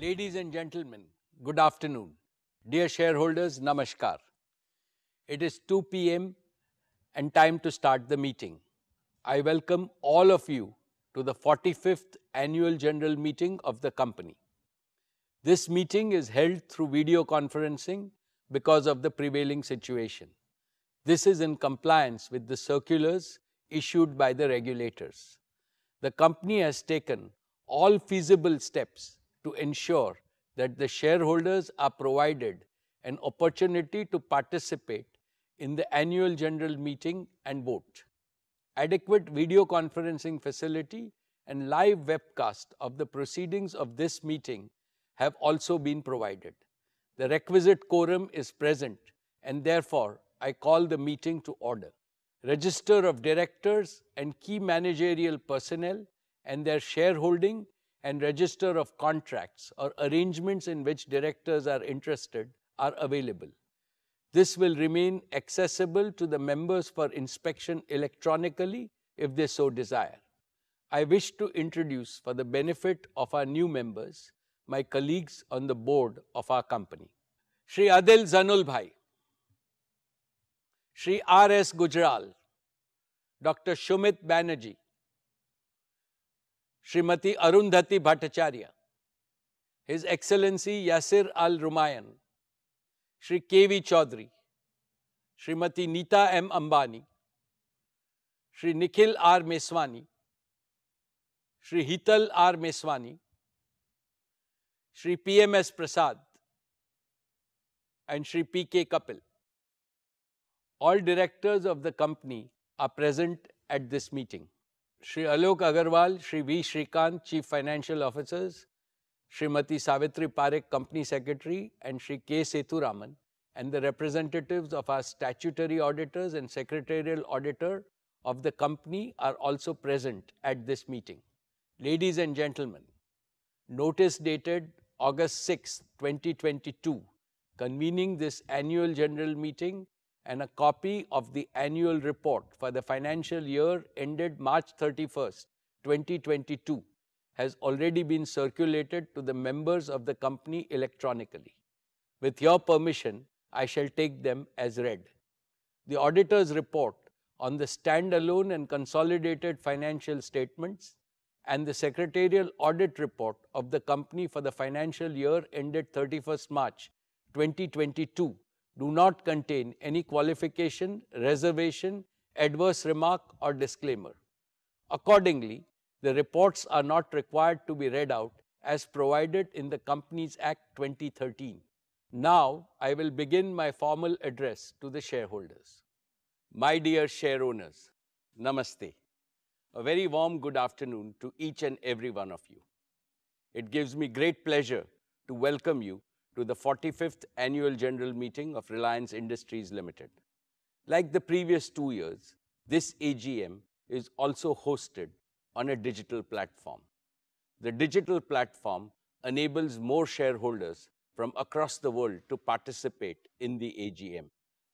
Ladies and gentlemen, good afternoon. Dear shareholders, namaskar. It is 2 p.m. and time to start the meeting. I welcome all of you to the 45th Annual General Meeting of the company. This meeting is held through video conferencing because of the prevailing situation. This is in compliance with the circulars issued by the regulators. The company has taken all feasible steps to ensure that the shareholders are provided an opportunity to participate in the annual general meeting and vote. Adequate video conferencing facility and live webcast of the proceedings of this meeting have also been provided. The requisite quorum is present and therefore I call the meeting to order. Register of directors and key managerial personnel and their shareholding and register of contracts or arrangements in which directors are interested are available. This will remain accessible to the members for inspection electronically if they so desire. I wish to introduce, for the benefit of our new members, my colleagues on the board of our company. Shri Adil Zanul Bhai, Shri R.S. Gujral, Dr. Shumit Banerjee, Srimati Arundhati Bhattacharya, His Excellency Yasir Al-Rumayyan, Shri K.V. Chaudhary, Srimati Neeta M. Ambani, Shri Nikhil R. Meswani, Shri Hital R. Meswani, Shri P.M.S. Prasad, and Shri P.K. Kapil. All directors of the company are present at this meeting. Shri Alok Agarwal, Shri V. Shrikant, Chief Financial Officers, Srimati Savitri Parekh, Company Secretary, and Shri K. Sethuraman, and the representatives of our statutory auditors and secretarial auditor of the company are also present at this meeting. Ladies and gentlemen, notice dated August 6, 2022, convening this annual general meeting and a copy of the annual report for the financial year ended March 31st, 2022 has already been circulated to the members of the company electronically. With your permission, I shall take them as read. The auditor's report on the standalone and consolidated financial statements and the secretarial audit report of the company for the financial year ended 31st March 2022 do not contain any qualification, reservation, adverse remark or disclaimer. Accordingly, the reports are not required to be read out as provided in the Companies Act 2013. Now, I will begin my formal address to the shareholders. My dear share owners, Namaste. A very warm good afternoon to each and every one of you. It gives me great pleasure to welcome you to the 45th Annual General Meeting of Reliance Industries Limited. Like the previous 2 years, this AGM is also hosted on a digital platform. The digital platform enables more shareholders from across the world to participate in the AGM.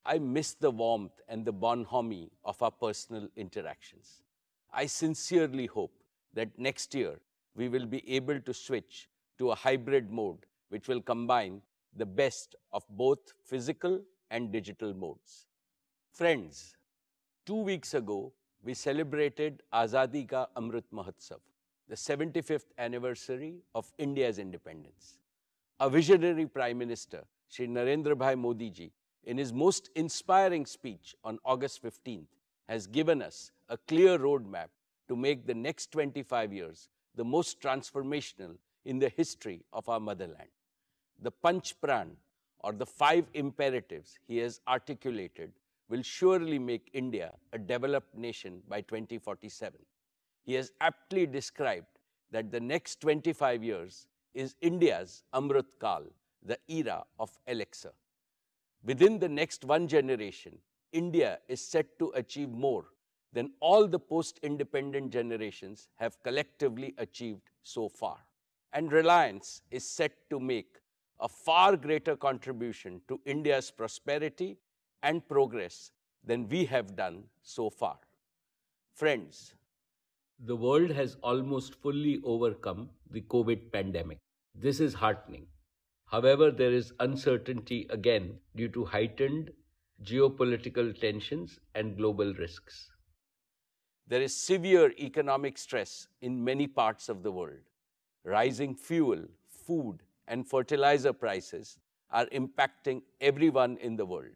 I miss the warmth and the bonhomie of our personal interactions. I sincerely hope that next year we will be able to switch to a hybrid mode which will combine the best of both physical and digital modes. Friends, 2 weeks ago, we celebrated Azadi Ka Amrit Mahotsav, the 75th anniversary of India's independence. Our visionary Prime Minister, Shri Narendra Bhai Modi ji, in his most inspiring speech on August 15th, has given us a clear roadmap to make the next 25 years the most transformational in the history of our motherland. The Panch Pran, or the 5 imperatives he has articulated, will surely make India a developed nation by 2047. He has aptly described that the next 25 years is India's Amrit Kal, the era of elixir. Within the next one generation, India is set to achieve more than all the post-independent generations have collectively achieved so far. And Reliance is set to make a far greater contribution to India's prosperity and progress than we have done so far. Friends, the world has almost fully overcome the COVID pandemic. This is heartening. However, there is uncertainty again due to heightened geopolitical tensions and global risks. There is severe economic stress in many parts of the world. Rising fuel, food, and fertilizer prices are impacting everyone in the world.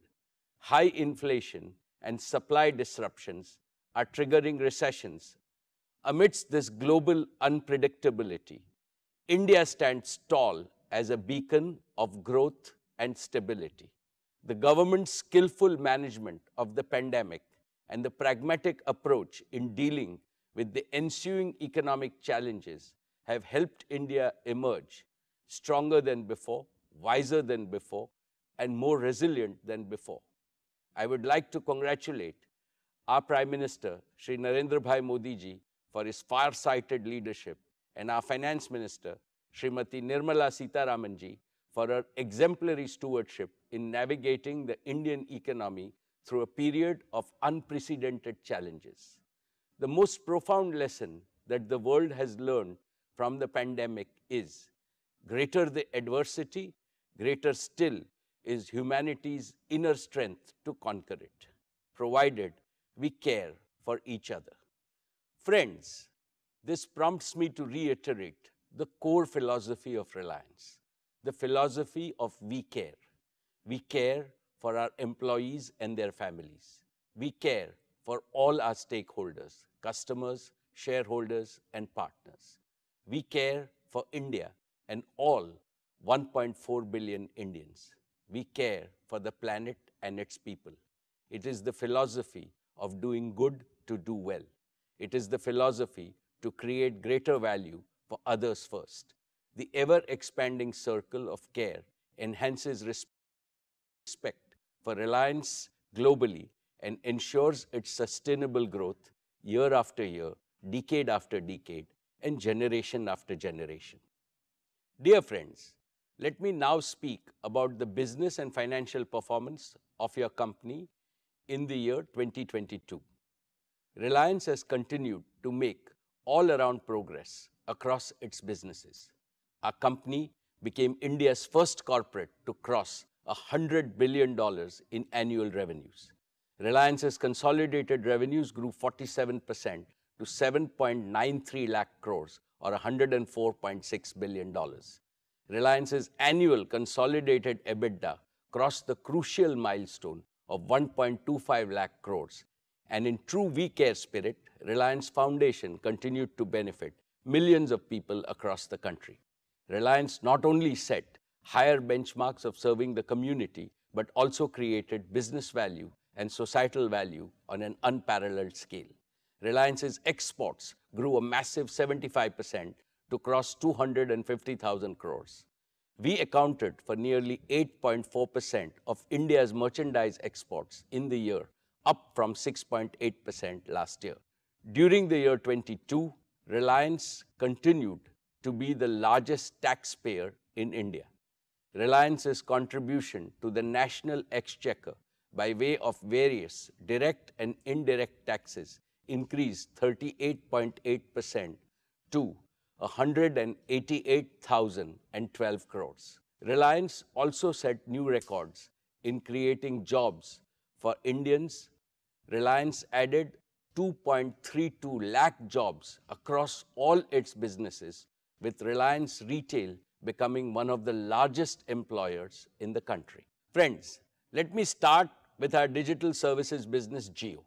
High inflation and supply disruptions are triggering recessions. Amidst this global unpredictability, India stands tall as a beacon of growth and stability. The government's skillful management of the pandemic and the pragmatic approach in dealing with the ensuing economic challenges have helped India emerge stronger than before, wiser than before, and more resilient than before. I would like to congratulate our Prime Minister, Shri Narendra Bhai Modi ji, for his far-sighted leadership, and our Finance Minister, Srimati Nirmala Sitharaman ji, for her exemplary stewardship in navigating the Indian economy through a period of unprecedented challenges. The most profound lesson that the world has learned from the pandemic is, greater the adversity, greater still is humanity's inner strength to conquer it, provided we care for each other. Friends, this prompts me to reiterate the core philosophy of Reliance, the philosophy of we care. We care for our employees and their families. We care for all our stakeholders, customers, shareholders, and partners. We care for India and all 1.4 billion Indians. We care for the planet and its people. It is the philosophy of doing good to do well. It is the philosophy to create greater value for others first. The ever-expanding circle of care enhances respect for Reliance globally and ensures its sustainable growth year after year, decade after decade, and generation after generation. Dear friends, let me now speak about the business and financial performance of your company in the year 2022. Reliance has continued to make all-around progress across its businesses. Our company became India's first corporate to cross $100 billion in annual revenues. Reliance's consolidated revenues grew 47% to 7.93 lakh crores or $104.6 billion. Reliance's annual consolidated EBITDA crossed the crucial milestone of 1.25 lakh crores. And in true We Care spirit, Reliance Foundation continued to benefit millions of people across the country. Reliance not only set higher benchmarks of serving the community, but also created business value and societal value on an unparalleled scale. Reliance's exports grew a massive 75% to cross 250,000 crores. We accounted for nearly 8.4% of India's merchandise exports in the year, up from 6.8% last year. During the year 22, Reliance continued to be the largest taxpayer in India. Reliance's contribution to the national exchequer by way of various direct and indirect taxes increased 38.8% to 188,012 crores. Reliance also set new records in creating jobs for Indians. Reliance added 2.32 lakh jobs across all its businesses, with Reliance Retail becoming one of the largest employers in the country. Friends, let me start with our digital services business, Jio.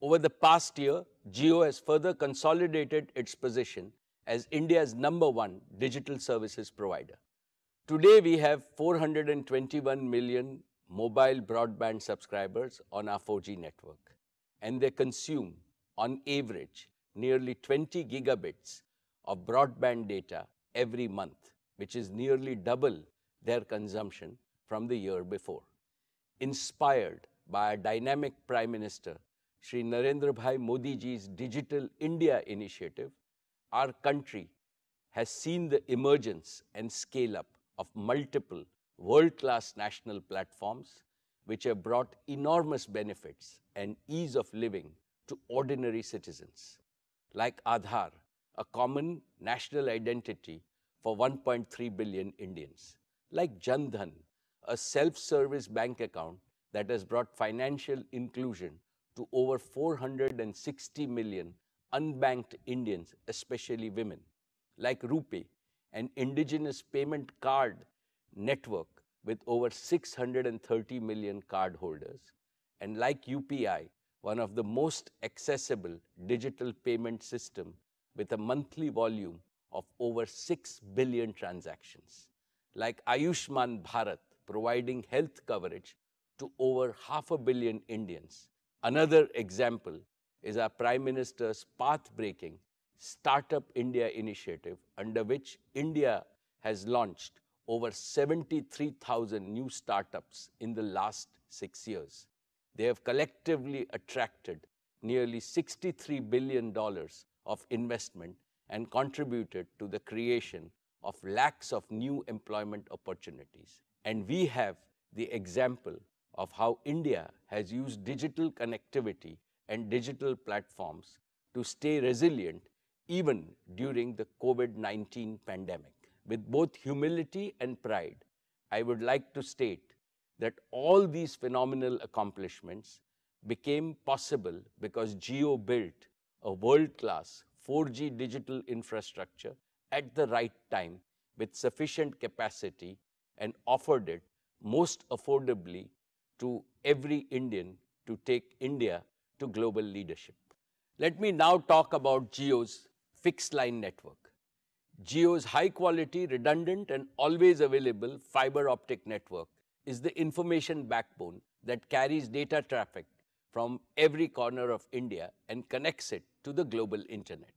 Over the past year, Jio has further consolidated its position as India's #1 digital services provider. Today, we have 421 million mobile broadband subscribers on our 4G network, and they consume, on average, nearly 20 gigabits of broadband data every month, which is nearly double their consumption from the year before. Inspired by our dynamic Prime Minister, Shri Narendra Bhai Modi ji's Digital India initiative, our country has seen the emergence and scale-up of multiple world-class national platforms which have brought enormous benefits and ease of living to ordinary citizens, like Aadhaar, a common national identity for 1.3 billion Indians. Like Jan Dhan, a self-service bank account that has brought financial inclusion to over 460 million unbanked Indians, especially women. Like RuPay, an indigenous payment card network with over 630 million cardholders. And like UPI, one of the most accessible digital payment system with a monthly volume of over 6 billion transactions. Like Ayushman Bharat, providing health coverage to over 500 million Indians. Another example is our Prime Minister's path-breaking Startup India initiative, under which India has launched over 73,000 new startups in the last 6 years. They have collectively attracted nearly $63 billion of investment and contributed to the creation of lakhs of new employment opportunities. And we have the example of how India has used digital connectivity and digital platforms to stay resilient even during the COVID-19 pandemic. With both humility and pride, I would like to state that all these phenomenal accomplishments became possible because Jio built a world-class 4G digital infrastructure at the right time with sufficient capacity and offered it most affordably to every Indian to take India to global leadership. Let me now talk about Jio's fixed line network. Jio's high-quality, redundant, and always available fiber optic network is the information backbone that carries data traffic from every corner of India and connects it to the global internet.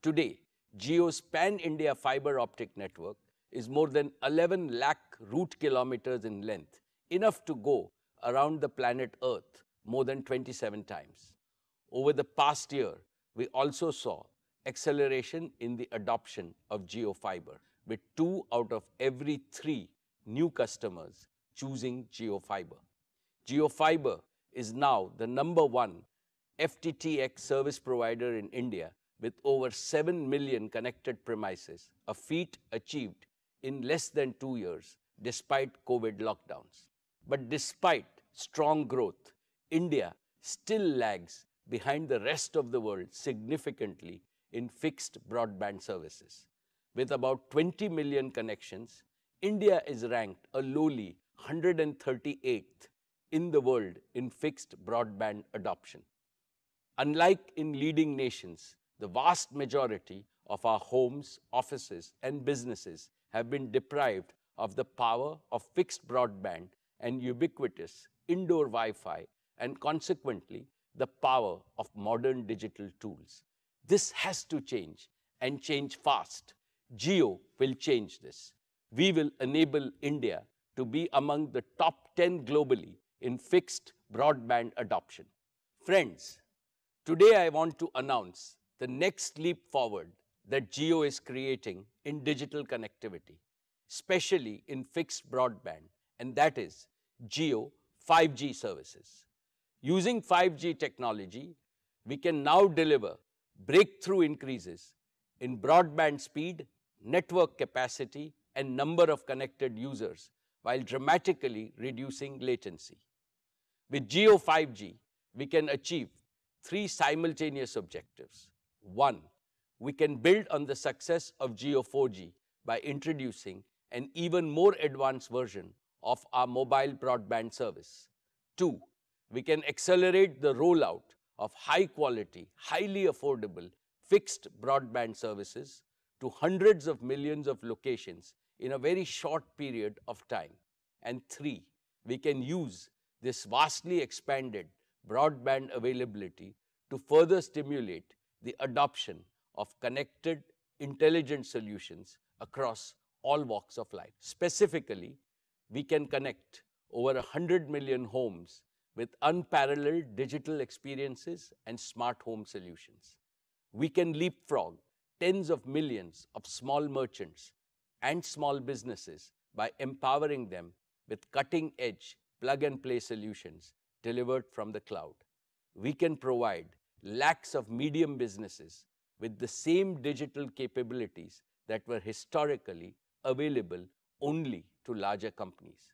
Today, Jio's pan-India fiber optic network is more than 11 lakh route kilometers in length, enough to go around the planet Earth more than 27 times. Over the past year, we also saw acceleration in the adoption of Jio Fiber, with 2 out of every 3 new customers choosing Jio Fiber. Jio Fiber is now the #1 FTTX service provider in India with over 7 million connected premises, a feat achieved in less than 2 years despite COVID lockdowns. But despite strong growth, India still lags behind the rest of the world significantly in fixed broadband services. With about 20 million connections, India is ranked a lowly 138th in the world in fixed broadband adoption. Unlike in leading nations, the vast majority of our homes, offices, and businesses have been deprived of the power of fixed broadband and ubiquitous indoor Wi-Fi, and consequently, the power of modern digital tools. This has to change, and change fast. Jio will change this. We will enable India to be among the top 10 globally in fixed broadband adoption. Friends, today I want to announce the next leap forward that Jio is creating in digital connectivity, especially in fixed broadband, and that is Jio 5G services. Using 5G technology, we can now deliver breakthrough increases in broadband speed, network capacity, and number of connected users while dramatically reducing latency. With Jio 5G, we can achieve 3 simultaneous objectives. 1, we can build on the success of Jio 4G by introducing an even more advanced version of our mobile broadband service. 2, we can accelerate the rollout of high-quality, highly affordable fixed broadband services to hundreds of millions of locations in a very short period of time. And 3, we can use this vastly expanded broadband availability to further stimulate the adoption of connected, intelligent solutions across all walks of life. Specifically, we can connect over 100 million homes with unparalleled digital experiences and smart home solutions. We can leapfrog tens of millions of small merchants and small businesses by empowering them with cutting-edge plug-and-play solutions delivered from the cloud. We can provide lakhs of medium businesses with the same digital capabilities that were historically available only to larger companies.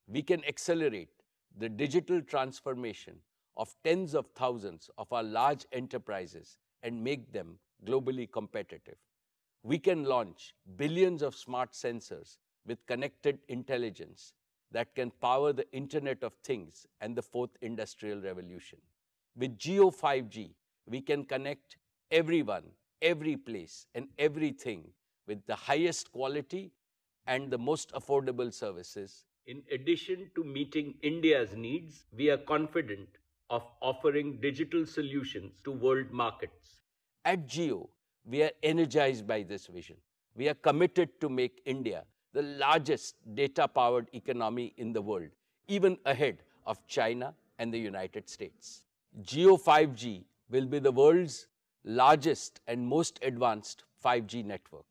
We can accelerate the digital transformation of tens of thousands of our large enterprises and make them globally competitive. We can launch billions of smart sensors with connected intelligence that can power the Internet of Things and the fourth industrial revolution. With Geo 5G, we can connect everyone, every place, and everything with the highest quality and the most affordable services. In addition to meeting India's needs, we are confident of offering digital solutions to world markets. At Geo, we are energized by this vision. We are committed to make India the largest data-powered economy in the world, even ahead of China and the United States. Geo 5G will be the world's largest and most advanced 5G network.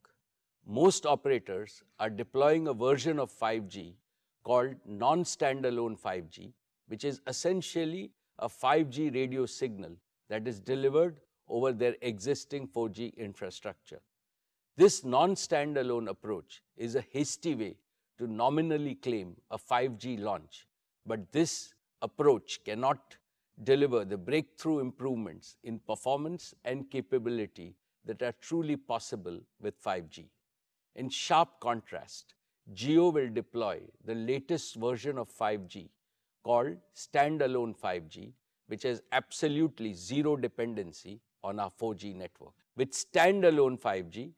Most operators are deploying a version of 5G called non-standalone 5G, which is essentially a 5G radio signal that is delivered over their existing 4G infrastructure. This non-standalone approach is a hasty way to nominally claim a 5G launch, but this approach cannot deliver the breakthrough improvements in performance and capability that are truly possible with 5G. In sharp contrast, Geo will deploy the latest version of 5G called standalone 5G, which has absolutely zero dependency on our 4G network. With standalone 5G,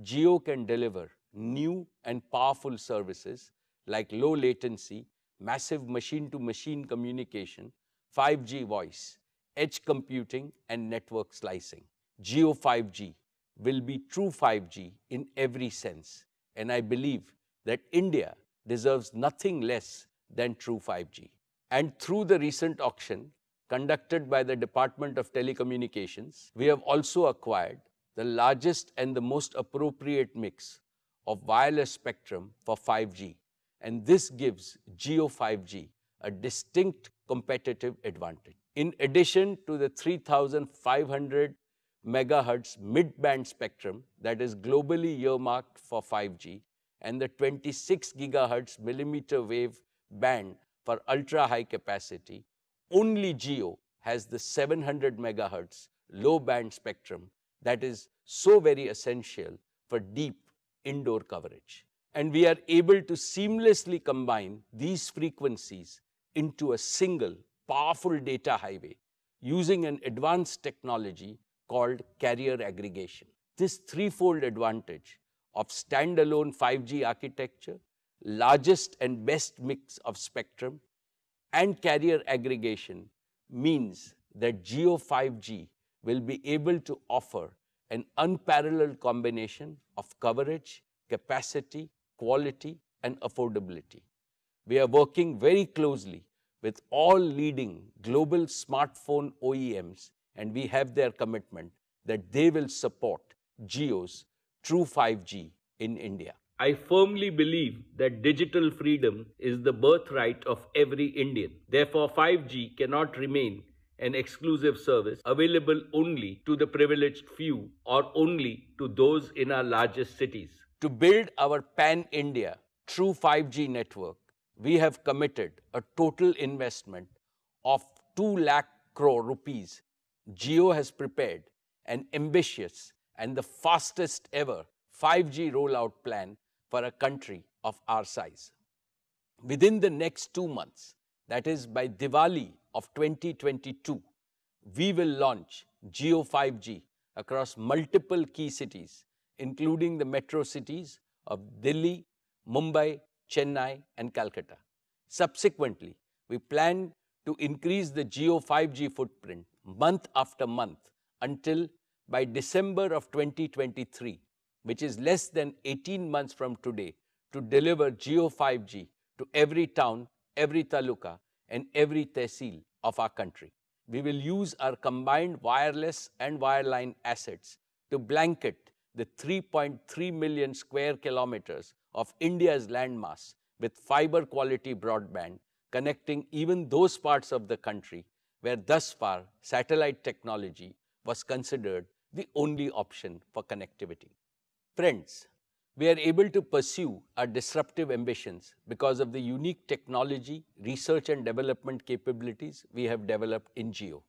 Geo can deliver new and powerful services like low latency, massive machine-to-machine communication, 5G voice, edge computing, and network slicing. Geo 5G will be true 5G in every sense, and I believe that India deserves nothing less than true 5G. And through the recent auction conducted by the Department of Telecommunications, we have also acquired the largest and the most appropriate mix of wireless spectrum for 5G, and this gives Geo 5G a distinct competitive advantage. In addition to the 3,500 megahertz mid-band spectrum that is globally earmarked for 5G and the 26 gigahertz millimeter wave band for ultra-high capacity, only Geo has the 700 megahertz low-band spectrum that is so very essential for deep indoor coverage. And we are able to seamlessly combine these frequencies into a single powerful data highway using an advanced technology called carrier aggregation. This threefold advantage of standalone 5G architecture, largest and best mix of spectrum, and carrier aggregation means that Geo 5G will be able to offer an unparalleled combination of coverage, capacity, quality, and affordability. We are working very closely with all leading global smartphone OEMs, and we have their commitment that they will support Geo's true 5G in India. I firmly believe that digital freedom is the birthright of every Indian. Therefore, 5G cannot remain an exclusive service available only to the privileged few or only to those in our largest cities. To build our pan-India true 5G network, we have committed a total investment of 2 lakh crore rupees. Geo has prepared an ambitious and the fastest ever 5G rollout plan for a country of our size. Within the next 2 months, that is by Diwali of 2022, we will launch Geo 5G across multiple key cities, including the metro cities of Delhi, Mumbai, Chennai, and Calcutta. Subsequently, we plan to increase the Geo 5G footprint month after month until by December of 2023, which is less than 18 months from today, to deliver Geo 5G to every town, every taluka, and every tehsil of our country. We will use our combined wireless and wireline assets to blanket the 3.3 million square kilometers of India's landmass with fiber quality broadband, connecting even those parts of the country where thus far satellite technology was considered the only option for connectivity. Friends, We are able to pursue our disruptive ambitions because of the unique technology, research and development capabilities we have developed in Jio.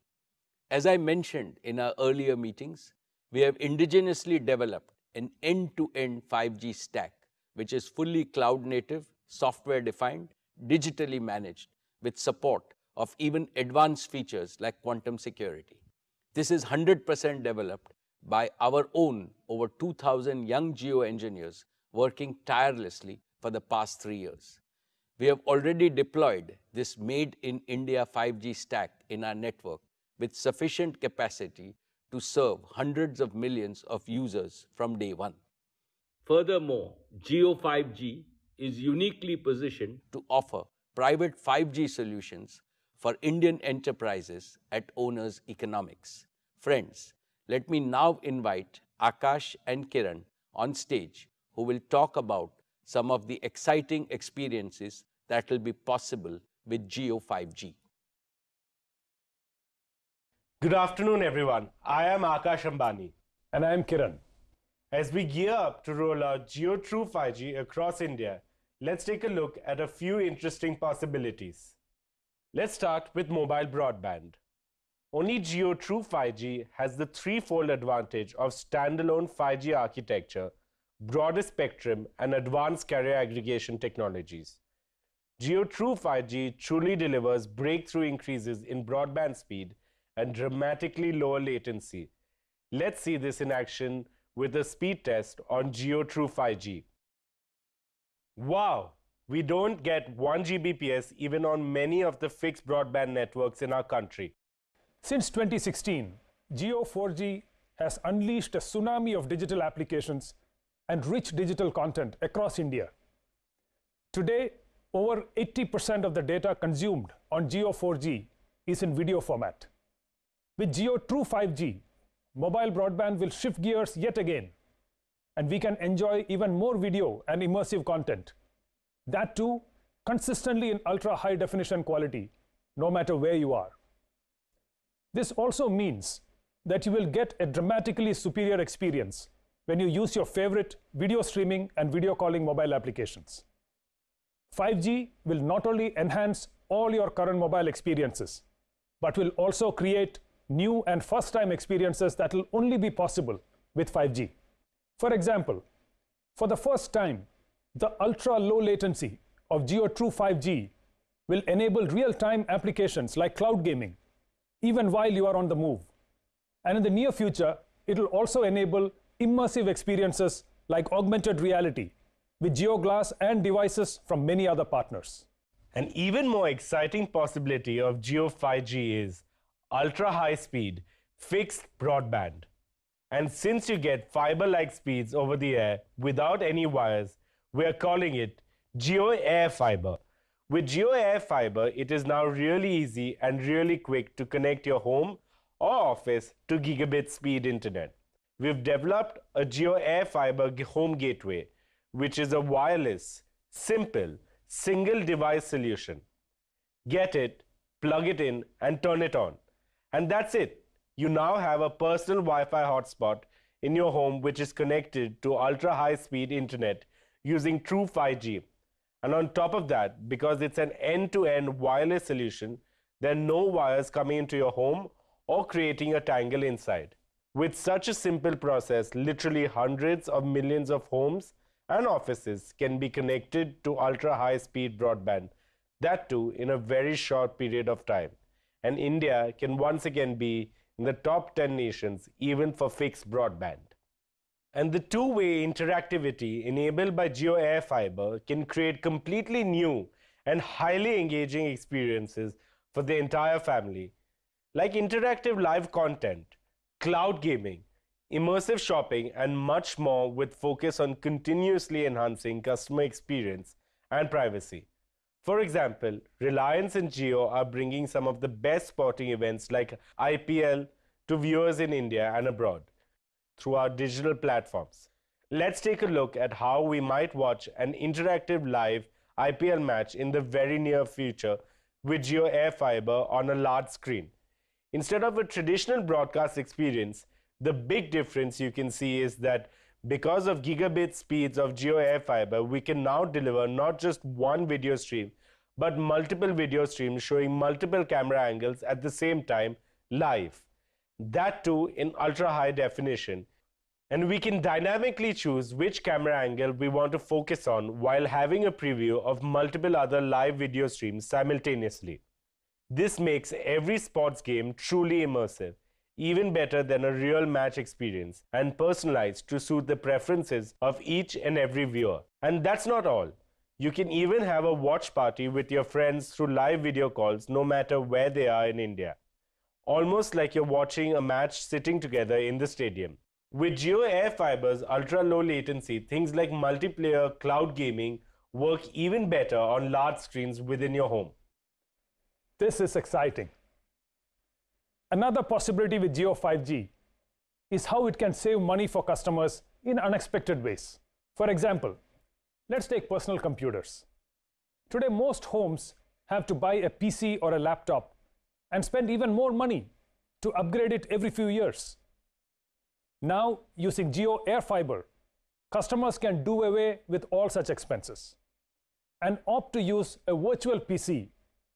As I mentioned in our earlier meetings, we have indigenously developed an end-to-end 5G stack, which is fully cloud-native, software-defined, digitally managed, with support of even advanced features like quantum security. This is 100% developed by our own over 2,000 young Jio engineers working tirelessly for the past 3 years. We have already deployed this made-in-India 5G stack in our network with sufficient capacity to serve hundreds of millions of users from day one. Furthermore, Jio 5G is uniquely positioned to offer private 5G solutions for Indian enterprises at owners' economics. Friends, let me now invite Akash and Kiran on stage, who will talk about some of the exciting experiences that will be possible with Jio 5G. Good afternoon, everyone. I am Akash Ambani. And I am Kiran. As we gear up to roll out Jio True 5G across India, let's take a look at a few interesting possibilities. Let's start with mobile broadband. Only Jio True 5G has the threefold advantage of standalone 5G architecture, broader spectrum, and advanced carrier aggregation technologies. Jio True 5G truly delivers breakthrough increases in broadband speed and dramatically lower latency. Let's see this in action with a speed test on Jio True 5G. Wow! We don't get 1 Gbps even on many of the fixed broadband networks in our country. Since 2016, Jio 4G has unleashed a tsunami of digital applications and rich digital content across India. Today, over 80% of the data consumed on Jio 4G is in video format. With Jio True 5G, mobile broadband will shift gears yet again, and we can enjoy even more video and immersive content. That too, consistently in ultra-high definition quality, no matter where you are. This also means that you will get a dramatically superior experience when you use your favorite video streaming and video calling mobile applications. 5G will not only enhance all your current mobile experiences, but will also create new and first-time experiences that will only be possible with 5G. For example, for the first time, the ultra-low latency of Jio True 5G will enable real-time applications like cloud gaming, even while you are on the move. And in the near future, it will also enable immersive experiences like augmented reality with Jio Glass and devices from many other partners. An even more exciting possibility of Jio 5G is ultra-high speed fixed broadband. And since you get fiber-like speeds over the air without any wires, we are calling it Jio Air Fiber. With Jio Air Fiber, it is now really easy and really quick to connect your home or office to gigabit speed internet. We've developed a Jio Air Fiber home gateway, which is a wireless, simple, single device solution. Get it, plug it in, and turn it on. And that's it. You now have a personal Wi-Fi hotspot in your home which is connected to ultra-high speed internet using True 5G. And on top of that, because it's an end-to-end wireless solution, there are no wires coming into your home or creating a tangle inside. With such a simple process, literally hundreds of millions of homes and offices can be connected to ultra-high speed broadband, that too in a very short period of time. And India can once again be in the top 10 nations even for fixed broadband. And the two-way interactivity enabled by Jio Air Fiber can create completely new and highly engaging experiences for the entire family, like interactive live content, cloud gaming, immersive shopping, and much more, with focus on continuously enhancing customer experience and privacy. For example, Reliance and Jio are bringing some of the best sporting events like IPL to viewers in India and abroad through our digital platforms. Let's take a look at how we might watch an interactive live IPL match in the very near future with Jio Air Fiber on a large screen. Instead of a traditional broadcast experience, the big difference you can see is that Because of gigabit speeds of Jio Air Fiber, we can now deliver not just one video stream, but multiple video streams showing multiple camera angles at the same time live. That too in ultra high definition. And we can dynamically choose which camera angle we want to focus on while having a preview of multiple other live video streams simultaneously. This makes every sports game truly immersive, even better than a real match experience, and personalized to suit the preferences of each and every viewer. And that's not all. You can even have a watch party with your friends through live video calls no matter where they are in India. Almost like you're watching a match sitting together in the stadium. With Jio Air Fiber's ultra-low latency, things like multiplayer cloud gaming work even better on large screens within your home. This is exciting. Another possibility with Jio 5G is how it can save money for customers in unexpected ways. For example, let's take personal computers. Today, most homes have to buy a PC or a laptop and spend even more money to upgrade it every few years. Now, using Jio Air Fiber, customers can do away with all such expenses and opt to use a virtual PC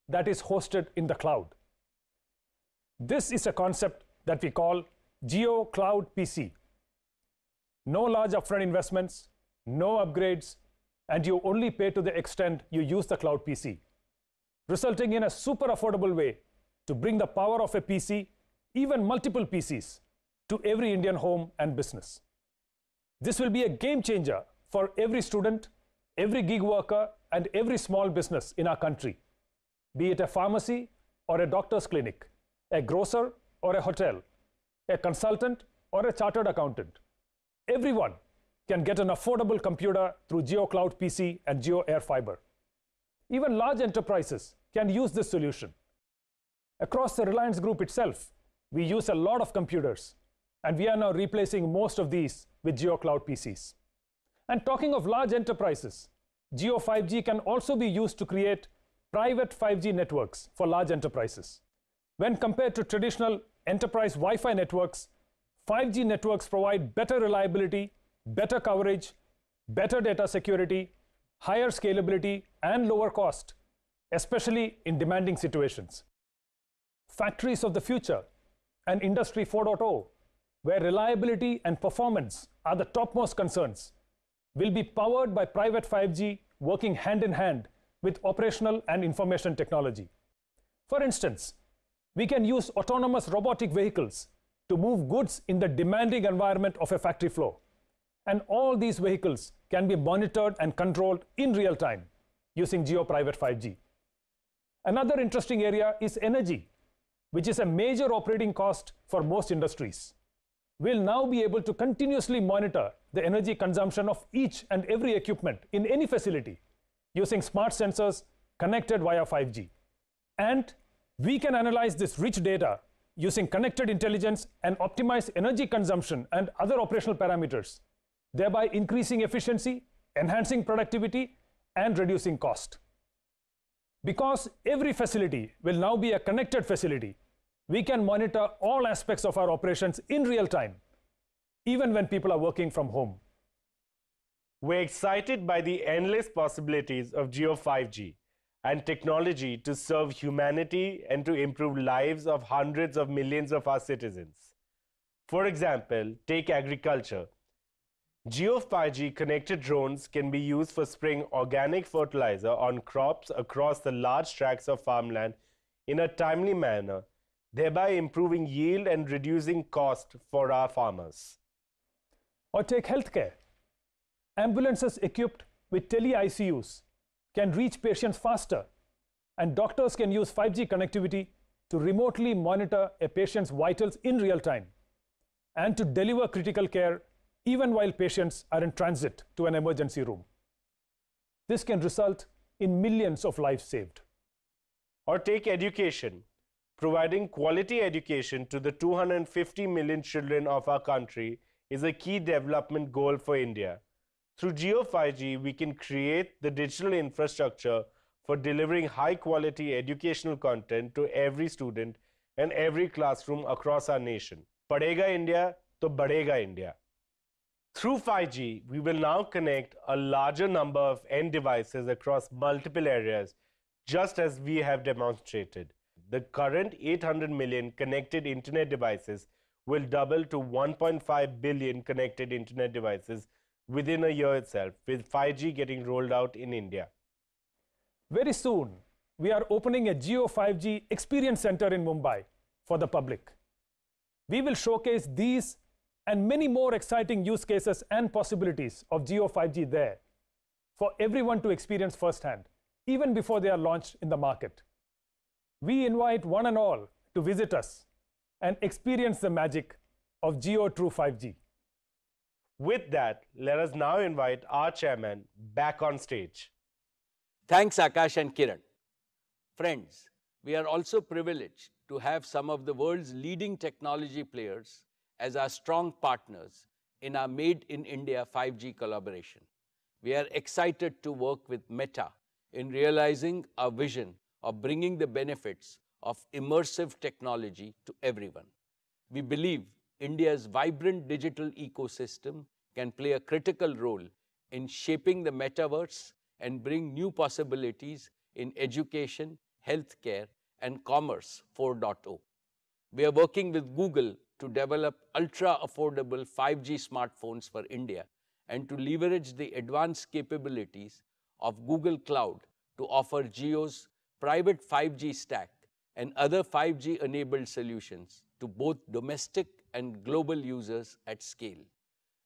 that is hosted in the cloud. This is a concept that we call Jio Cloud PC. No large upfront investments, no upgrades, and you only pay to the extent you use the cloud PC, resulting in a super affordable way to bring the power of a PC, even multiple PCs, to every Indian home and business. This will be a game changer for every student, every gig worker, and every small business in our country, be it a pharmacy or a doctor's clinic, a grocer or a hotel, a consultant or a chartered accountant. Everyone can get an affordable computer through Jio Cloud PC and Jio Air Fiber. Even large enterprises can use this solution. Across the Reliance Group itself, we use a lot of computers, and we are now replacing most of these with Jio Cloud PCs. And talking of large enterprises, Jio 5G can also be used to create private 5G networks for large enterprises. When compared to traditional enterprise Wi-Fi networks, 5G networks provide better reliability, better coverage, better data security, higher scalability, and lower cost, especially in demanding situations. Factories of the future and Industry 4.0, where reliability and performance are the topmost concerns, will be powered by private 5G working hand in hand with operational and information technology. For instance, we can use autonomous robotic vehicles to move goods in the demanding environment of a factory floor. And all these vehicles can be monitored and controlled in real time using Jio Private 5G. Another interesting area is energy, which is a major operating cost for most industries. We'll now be able to continuously monitor the energy consumption of each and every equipment in any facility using smart sensors connected via 5G. And we can analyze this rich data using connected intelligence and optimize energy consumption and other operational parameters, thereby increasing efficiency, enhancing productivity, and reducing cost. Because every facility will now be a connected facility, we can monitor all aspects of our operations in real time, even when people are working from home. We're excited by the endless possibilities of Jio 5G and technology to serve humanity and to improve lives of hundreds of millions of our citizens. For example, take agriculture. Jio 5G connected drones can be used for spraying organic fertilizer on crops across the large tracts of farmland in a timely manner, thereby improving yield and reducing cost for our farmers. Or take healthcare. Ambulances equipped with tele-ICUs can reach patients faster, and doctors can use 5G connectivity to remotely monitor a patient's vitals in real time and to deliver critical care even while patients are in transit to an emergency room. This can result in millions of lives saved. Or take education. Providing quality education to the 250 million children of our country is a key development goal for India. Through Jio 5G, we can create the digital infrastructure for delivering high-quality educational content to every student and every classroom across our nation. Padhega India, to badhega India. Through 5G, we will now connect a larger number of end devices across multiple areas, just as we have demonstrated. The current 800 million connected internet devices will double to 1.5 billion connected internet devices within a year itself, with 5G getting rolled out in India. Very soon, we are opening a Jio 5G Experience Center in Mumbai for the public. We will showcase these and many more exciting use cases and possibilities of Jio 5G there for everyone to experience firsthand, even before they are launched in the market. We invite one and all to visit us and experience the magic of Jio True 5G. With that, let us now invite our chairman back on stage. Thanks, Akash and Kiran. Friends, we are also privileged to have some of the world's leading technology players as our strong partners in our Made in India 5G collaboration. We are excited to work with Meta in realizing our vision of bringing the benefits of immersive technology to everyone. We believe India's vibrant digital ecosystem can play a critical role in shaping the metaverse and bring new possibilities in education, healthcare, and commerce 4.0. We are working with Google to develop ultra-affordable 5G smartphones for India and to leverage the advanced capabilities of Google Cloud to offer Jio's private 5G stack and other 5G-enabled solutions to both domestic and global users at scale.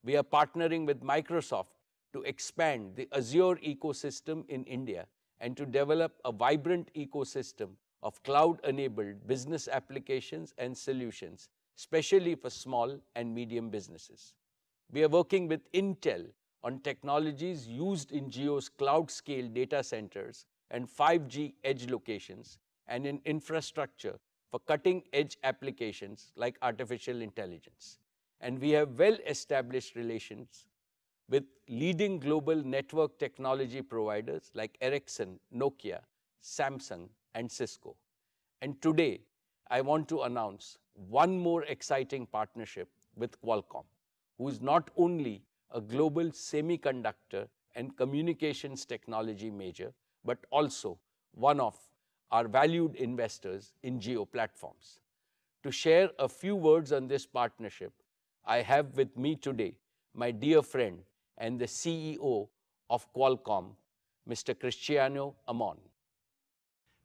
We are partnering with Microsoft to expand the Azure ecosystem in India and to develop a vibrant ecosystem of cloud-enabled business applications and solutions, especially for small and medium businesses. We are working with Intel on technologies used in Jio's cloud-scale data centers and 5G edge locations and in infrastructure for cutting-edge applications like artificial intelligence. And we have well-established relations with leading global network technology providers like Ericsson, Nokia, Samsung, and Cisco. And today, I want to announce one more exciting partnership with Qualcomm, who is not only a global semiconductor and communications technology major, but also one of our valued investors in Jio platforms. To share a few words on this partnership, I have with me today my dear friend and the CEO of Qualcomm, Mr. Cristiano Amon.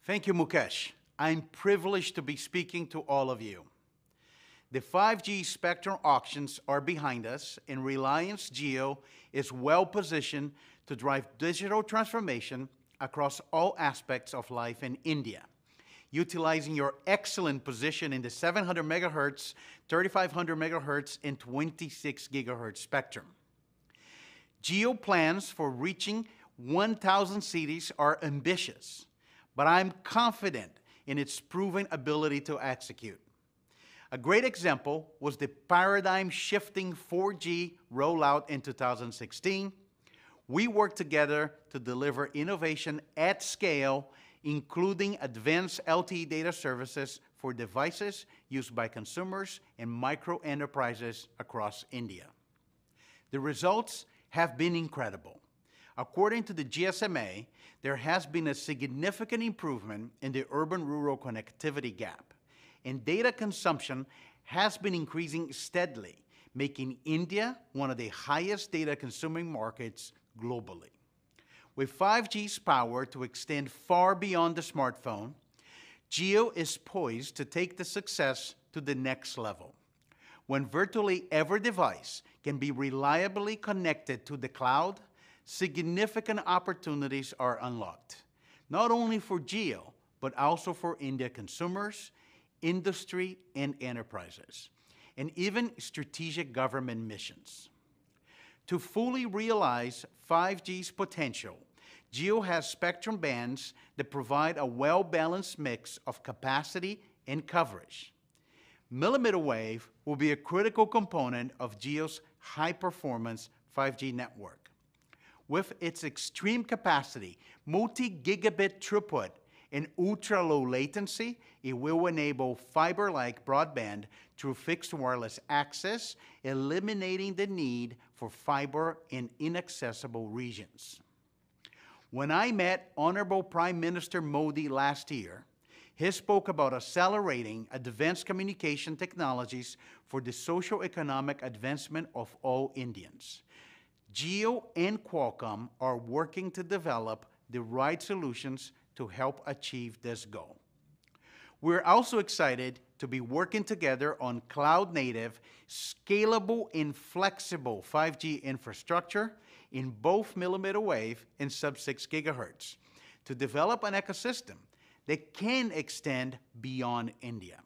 Thank you, Mukesh. I'm privileged to be speaking to all of you. The 5G spectrum auctions are behind us, and Reliance Jio is well positioned to drive digital transformation across all aspects of life in India, utilizing your excellent position in the 700 MHz, 3500 MHz, and 26 GHz spectrum. Jio plans for reaching 1,000 cities are ambitious, but I'm confident in its proven ability to execute. A great example was the paradigm-shifting 4G rollout in 2016. We worked together to deliver innovation at scale, including advanced LTE data services for devices used by consumers and micro-enterprises across India. The results have been incredible. According to the GSMA, there has been a significant improvement in the urban-rural connectivity gap, and data consumption has been increasing steadily, making India one of the highest data-consuming markets globally. With 5G's power to extend far beyond the smartphone, Jio is poised to take the success to the next level. When virtually every device can be reliably connected to the cloud, significant opportunities are unlocked, not only for Jio, but also for India consumers, industry and enterprises, and even strategic government missions. To fully realize 5G's potential, Jio has spectrum bands that provide a well-balanced mix of capacity and coverage. Millimeter wave will be a critical component of Jio's high-performance 5G network. With its extreme capacity, multi-gigabit throughput, and ultra-low latency, it will enable fiber-like broadband through fixed wireless access, eliminating the need for fiber in inaccessible regions. When I met Honorable Prime Minister Modi last year, he spoke about accelerating advanced communication technologies for the socio-economic advancement of all Indians. Jio and Qualcomm are working to develop the right solutions to help achieve this goal. We're also excited to be working together on cloud-native, scalable, and flexible 5G infrastructure in both millimeter wave and sub-6 gigahertz to develop an ecosystem that can extend beyond India.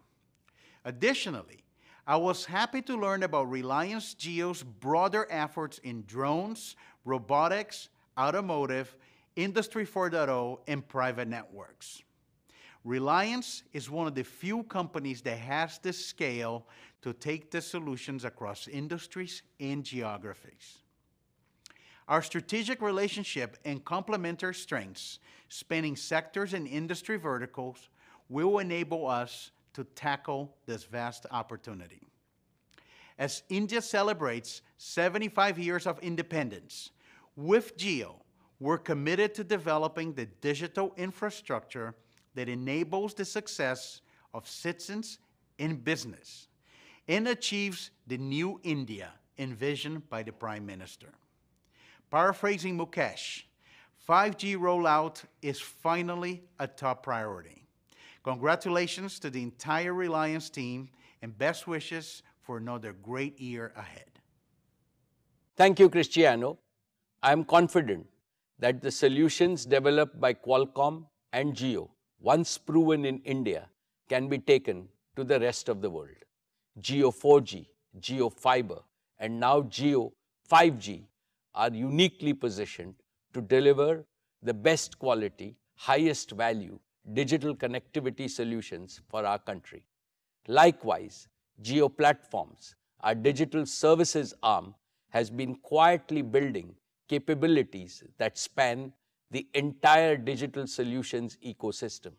Additionally, I was happy to learn about Reliance Jio's broader efforts in drones, robotics, automotive, Industry 4.0, and private networks. Reliance is one of the few companies that has the scale to take the solutions across industries and geographies. Our strategic relationship and complementary strengths, spanning sectors and industry verticals, will enable us to tackle this vast opportunity. As India celebrates 75 years of independence, with Jio, we're committed to developing the digital infrastructure that enables the success of citizens in business and achieves the new India envisioned by the Prime Minister. Paraphrasing Mukesh, 5G rollout is finally a top priority. Congratulations to the entire Reliance team and best wishes for another great year ahead. Thank you, Cristiano. I am confident that the solutions developed by Qualcomm and Jio, once proven in India, can be taken to the rest of the world. Jio 4G, Jio Fiber, and now Jio 5G are uniquely positioned to deliver the best quality, highest value digital connectivity solutions for our country. Likewise, Jio Platforms, our digital services arm, has been quietly building capabilities that span the entire digital solutions ecosystem.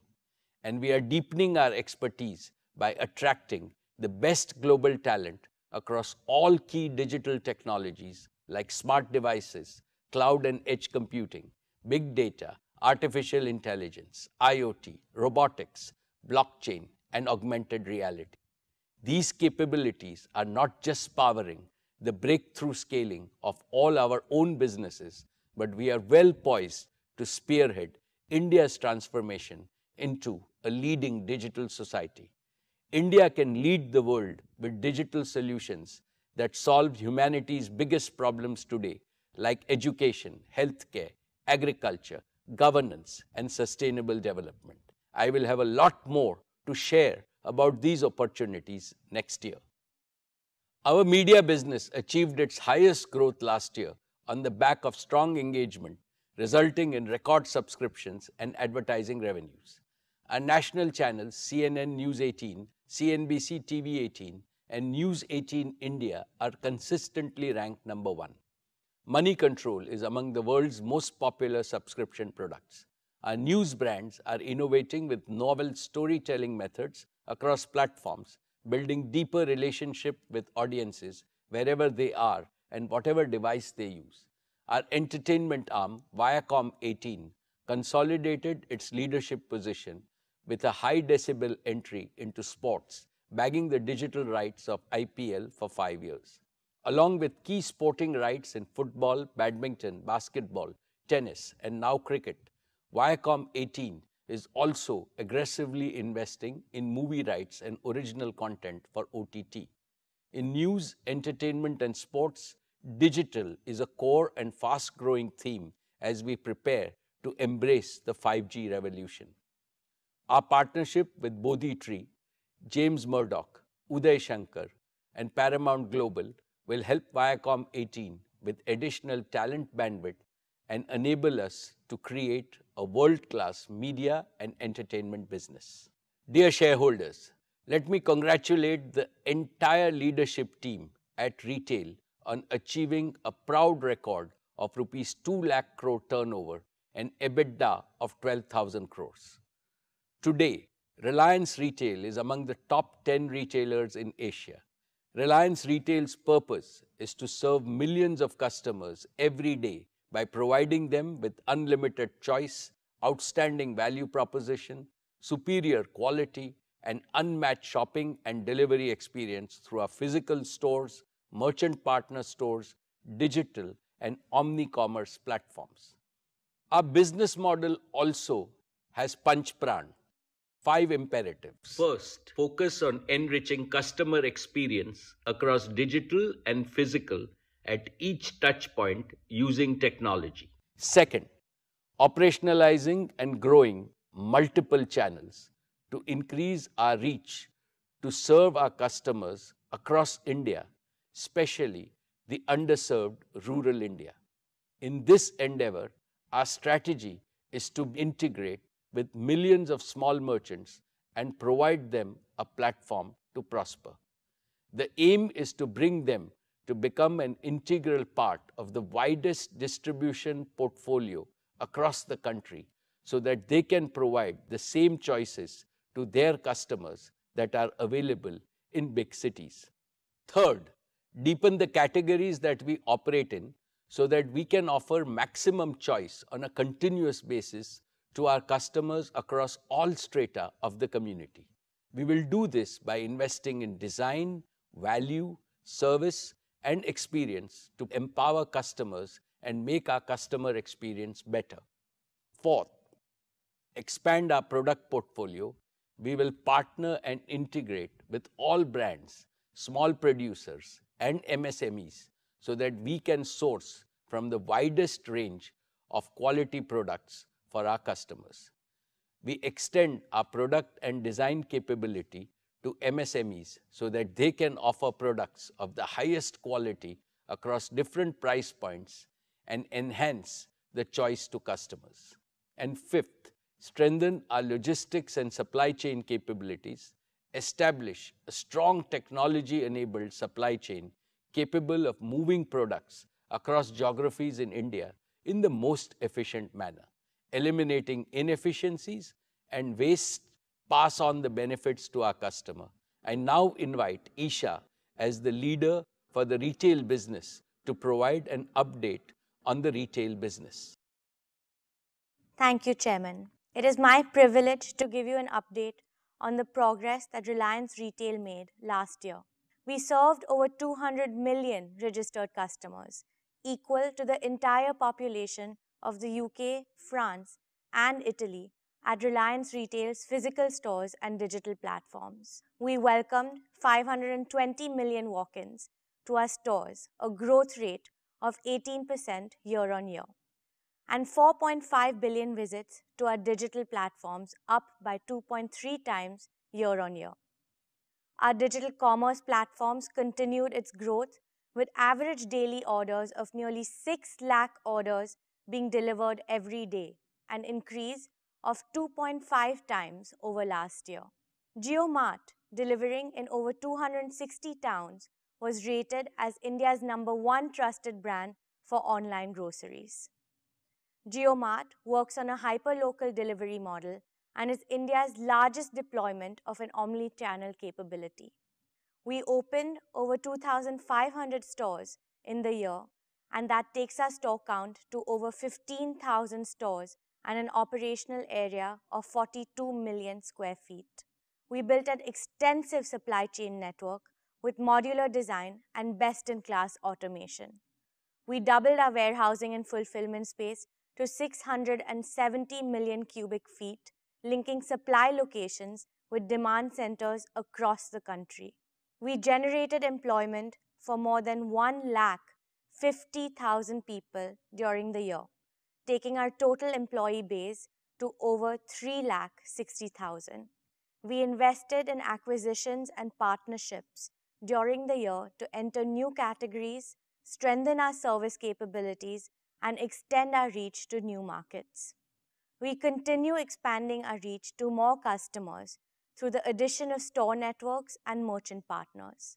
And we are deepening our expertise by attracting the best global talent across all key digital technologies like smart devices, cloud and edge computing, big data, artificial intelligence, IoT, robotics, blockchain, and augmented reality. These capabilities are not just powering the breakthrough scaling of all our own businesses, but we are well poised to spearhead India's transformation into a leading digital society. India can lead the world with digital solutions that solve humanity's biggest problems today, like education, healthcare, agriculture, governance, and sustainable development. I will have a lot more to share about these opportunities next year. Our media business achieved its highest growth last year on the back of strong engagement, resulting in record subscriptions and advertising revenues. Our national channels CNN News 18, CNBC TV 18, and News 18 India are consistently ranked number 1. Money Control is among the world's most popular subscription products. Our news brands are innovating with novel storytelling methods across platforms, building deeper relationship with audiences wherever they are and whatever device they use. Our entertainment arm, Viacom 18, consolidated its leadership position with a high decibel entry into sports, bagging the digital rights of IPL for 5 years. Along with key sporting rights in football, badminton, basketball, tennis, and now cricket, Viacom 18 is also aggressively investing in movie rights and original content for OTT. In news, entertainment, and sports, digital is a core and fast-growing theme as we prepare to embrace the 5G revolution. Our partnership with Bodhi Tree, James Murdoch, Uday Shankar, and Paramount Global will help Viacom 18 with additional talent bandwidth and enable us to create a world-class media and entertainment business. Dear shareholders, let me congratulate the entire leadership team at retail on achieving a proud record of rupees 2 lakh crore turnover and EBITDA of 12,000 crores. Today, Reliance Retail is among the top 10 retailers in Asia, Reliance Retail's purpose is to serve millions of customers every day by providing them with unlimited choice, outstanding value proposition, superior quality, and unmatched shopping and delivery experience through our physical stores, merchant partner stores, digital, and omni-commerce platforms. Our business model also has Panch Pran, 5 imperatives. First, focus on enriching customer experience across digital and physical at each touch point using technology. Second, operationalizing and growing multiple channels to increase our reach to serve our customers across India, especially the underserved rural India. In this endeavor, our strategy is to integrate with millions of small merchants and provide them a platform to prosper. The aim is to bring them to become an integral part of the widest distribution portfolio across the country so that they can provide the same choices to their customers that are available in big cities. Third, deepen the categories that we operate in so that we can offer maximum choice on a continuous basis to our customers across all strata of the community. We will do this by investing in design, value, service, and experience to empower customers and make our customer experience better. Fourth, expand our product portfolio. We will partner and integrate with all brands, small producers, and MSMEs so that we can source from the widest range of quality products for our customers. We extend our product and design capability to MSMEs so that they can offer products of the highest quality across different price points and enhance the choice to customers. And fifth, strengthen our logistics and supply chain capabilities, establish a strong technology-enabled supply chain capable of moving products across geographies in India in the most efficient manner, eliminating inefficiencies and waste, pass on the benefits to our customer. I now invite Isha as the leader for the retail business to provide an update on the retail business. Thank you, Chairman. It is my privilege to give you an update on the progress that Reliance Retail made last year. We served over 200 million registered customers, equal to the entire population of the UK, France, and Italy at Reliance Retail's physical stores and digital platforms. We welcomed 520 million walk-ins to our stores, a growth rate of 18% year-on-year, and 4.5 billion visits to our digital platforms, up by 2.3 times year-on-year. Our digital commerce platforms continued its growth with average daily orders of nearly 6 lakh orders being delivered every day, an increase of 2.5 times over last year. JioMart, delivering in over 260 towns, was rated as India's #1 trusted brand for online groceries. JioMart works on a hyper-local delivery model and is India's largest deployment of an omni-channel capability. We opened over 2,500 stores in the year, and that takes our store count to over 15,000 stores and an operational area of 42 million square feet. We built an extensive supply chain network with modular design and best-in-class automation. We doubled our warehousing and fulfillment space to 670 million cubic feet, linking supply locations with demand centers across the country. We generated employment for more than 1,50,000 people during the year, taking our total employee base to over 3,60,000. We invested in acquisitions and partnerships during the year to enter new categories, strengthen our service capabilities, and extend our reach to new markets. We continue expanding our reach to more customers through the addition of store networks and merchant partners.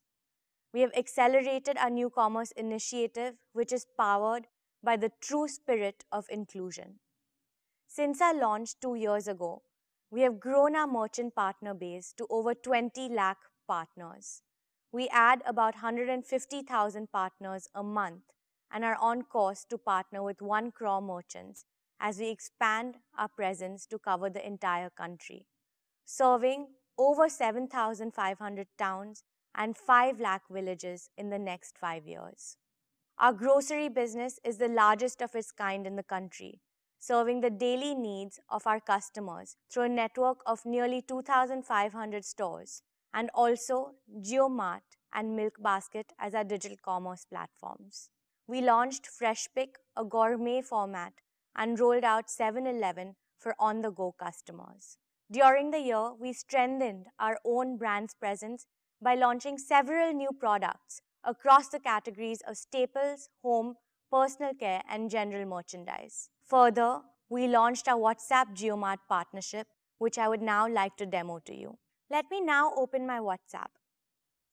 We have accelerated our new commerce initiative, which is powered by the true spirit of inclusion. Since our launch 2 years ago, we have grown our merchant partner base to over 20 lakh partners. We add about 150,000 partners a month and are on course to partner with 1 crore merchants as we expand our presence to cover the entire country, serving over 7,500 towns and 5 lakh villages in the next 5 years. Our grocery business is the largest of its kind in the country, serving the daily needs of our customers through a network of nearly 2,500 stores, and also JioMart and Milk Basket as our digital commerce platforms. We launched Fresh Pick, a gourmet format, and rolled out 7-Eleven for on-the-go customers. During the year, we strengthened our own brand's presence by launching several new products across the categories of staples, home, personal care, and general merchandise. Further, we launched our WhatsApp JioMart partnership, which I would now like to demo to you. Let me now open my WhatsApp.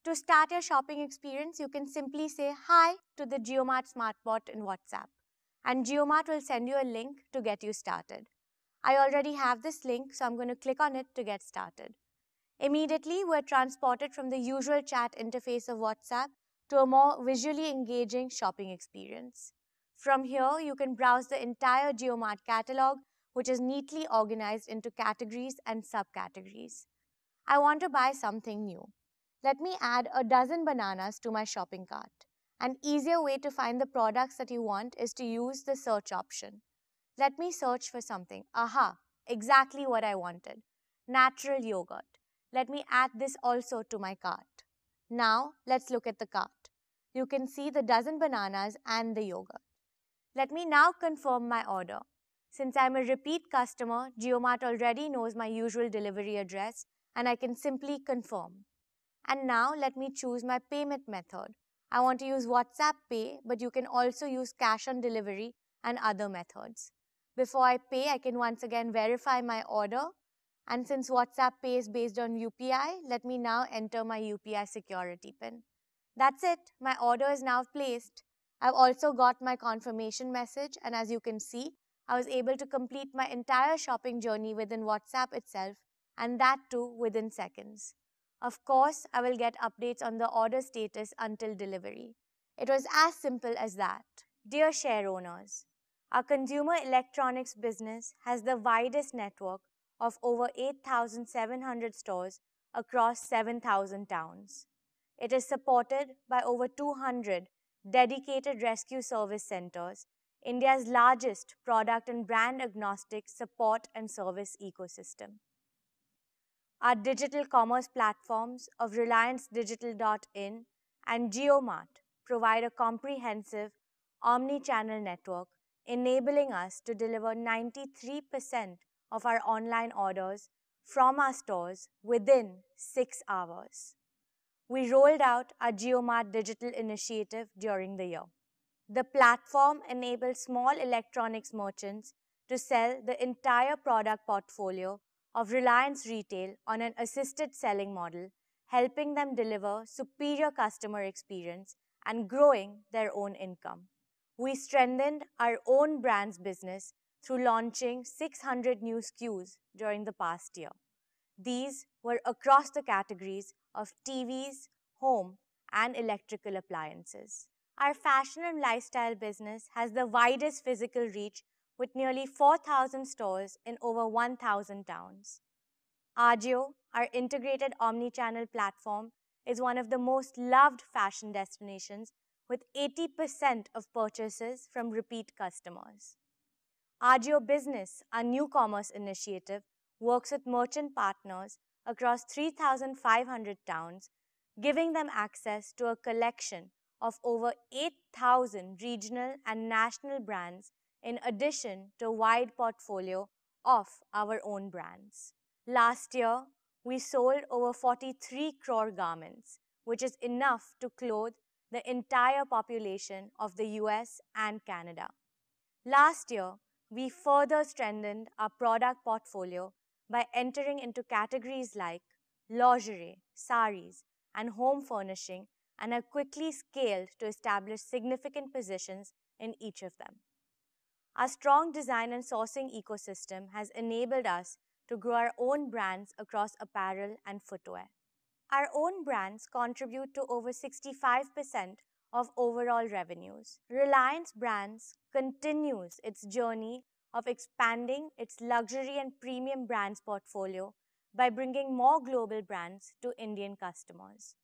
To start your shopping experience, you can simply say hi to the JioMart SmartBot in WhatsApp, and JioMart will send you a link to get you started. I already have this link, so I'm going to click on it to get started. Immediately, we're transported from the usual chat interface of WhatsApp to a more visually engaging shopping experience. From here, you can browse the entire JioMart catalog, which is neatly organized into categories and subcategories. I want to buy something new. Let me add a dozen bananas to my shopping cart. An easier way to find the products that you want is to use the search option. Let me search for something. Aha, exactly what I wanted. Natural yogurt. Let me add this also to my cart. Now, let's look at the cart. You can see the dozen bananas and the yogurt. Let me now confirm my order. Since I'm a repeat customer, JioMart already knows my usual delivery address, and I can simply confirm. And now let me choose my payment method. I want to use WhatsApp Pay, but you can also use cash on delivery and other methods. Before I pay, I can once again verify my order. And since WhatsApp Pay is based on UPI, let me now enter my UPI security PIN. That's it. My order is now placed. I've also got my confirmation message, and as you can see, I was able to complete my entire shopping journey within WhatsApp itself, and that too within seconds. Of course, I will get updates on the order status until delivery. It was as simple as that. Dear share owners, our consumer electronics business has the widest network of over 8,700 stores across 7,000 towns. It is supported by over 200 dedicated rescue service centers, India's largest product and brand agnostic support and service ecosystem. Our digital commerce platforms of Reliance Digital.in and JioMart provide a comprehensive omni-channel network, enabling us to deliver 93% of our online orders from our stores within 6 hours. We rolled out our JioMart Digital initiative during the year. The platform enables small electronics merchants to sell the entire product portfolio of Reliance Retail on an assisted selling model, helping them deliver superior customer experience and growing their own income. We strengthened our own brands business through launching 600 new SKUs during the past year. These were across the categories of TVs, home, and electrical appliances. Our fashion and lifestyle business has the widest physical reach with nearly 4,000 stores in over 1,000 towns. Ajio, our integrated omni-channel platform, is one of the most loved fashion destinations with 80% of purchases from repeat customers. Ajio Business, our new commerce initiative, works with merchant partners across 3,500 towns, giving them access to a collection of over 8,000 regional and national brands in addition to a wide portfolio of our own brands. Last year, we sold over 43 crore garments, which is enough to clothe the entire population of the US and Canada. Last year, we further strengthened our product portfolio by entering into categories like lingerie, saris, and home furnishing, and have quickly scaled to establish significant positions in each of them. Our strong design and sourcing ecosystem has enabled us to grow our own brands across apparel and footwear. Our own brands contribute to over 65% of overall revenues. Reliance Brands continues its journey of expanding its luxury and premium brands portfolio by bringing more global brands to Indian customers.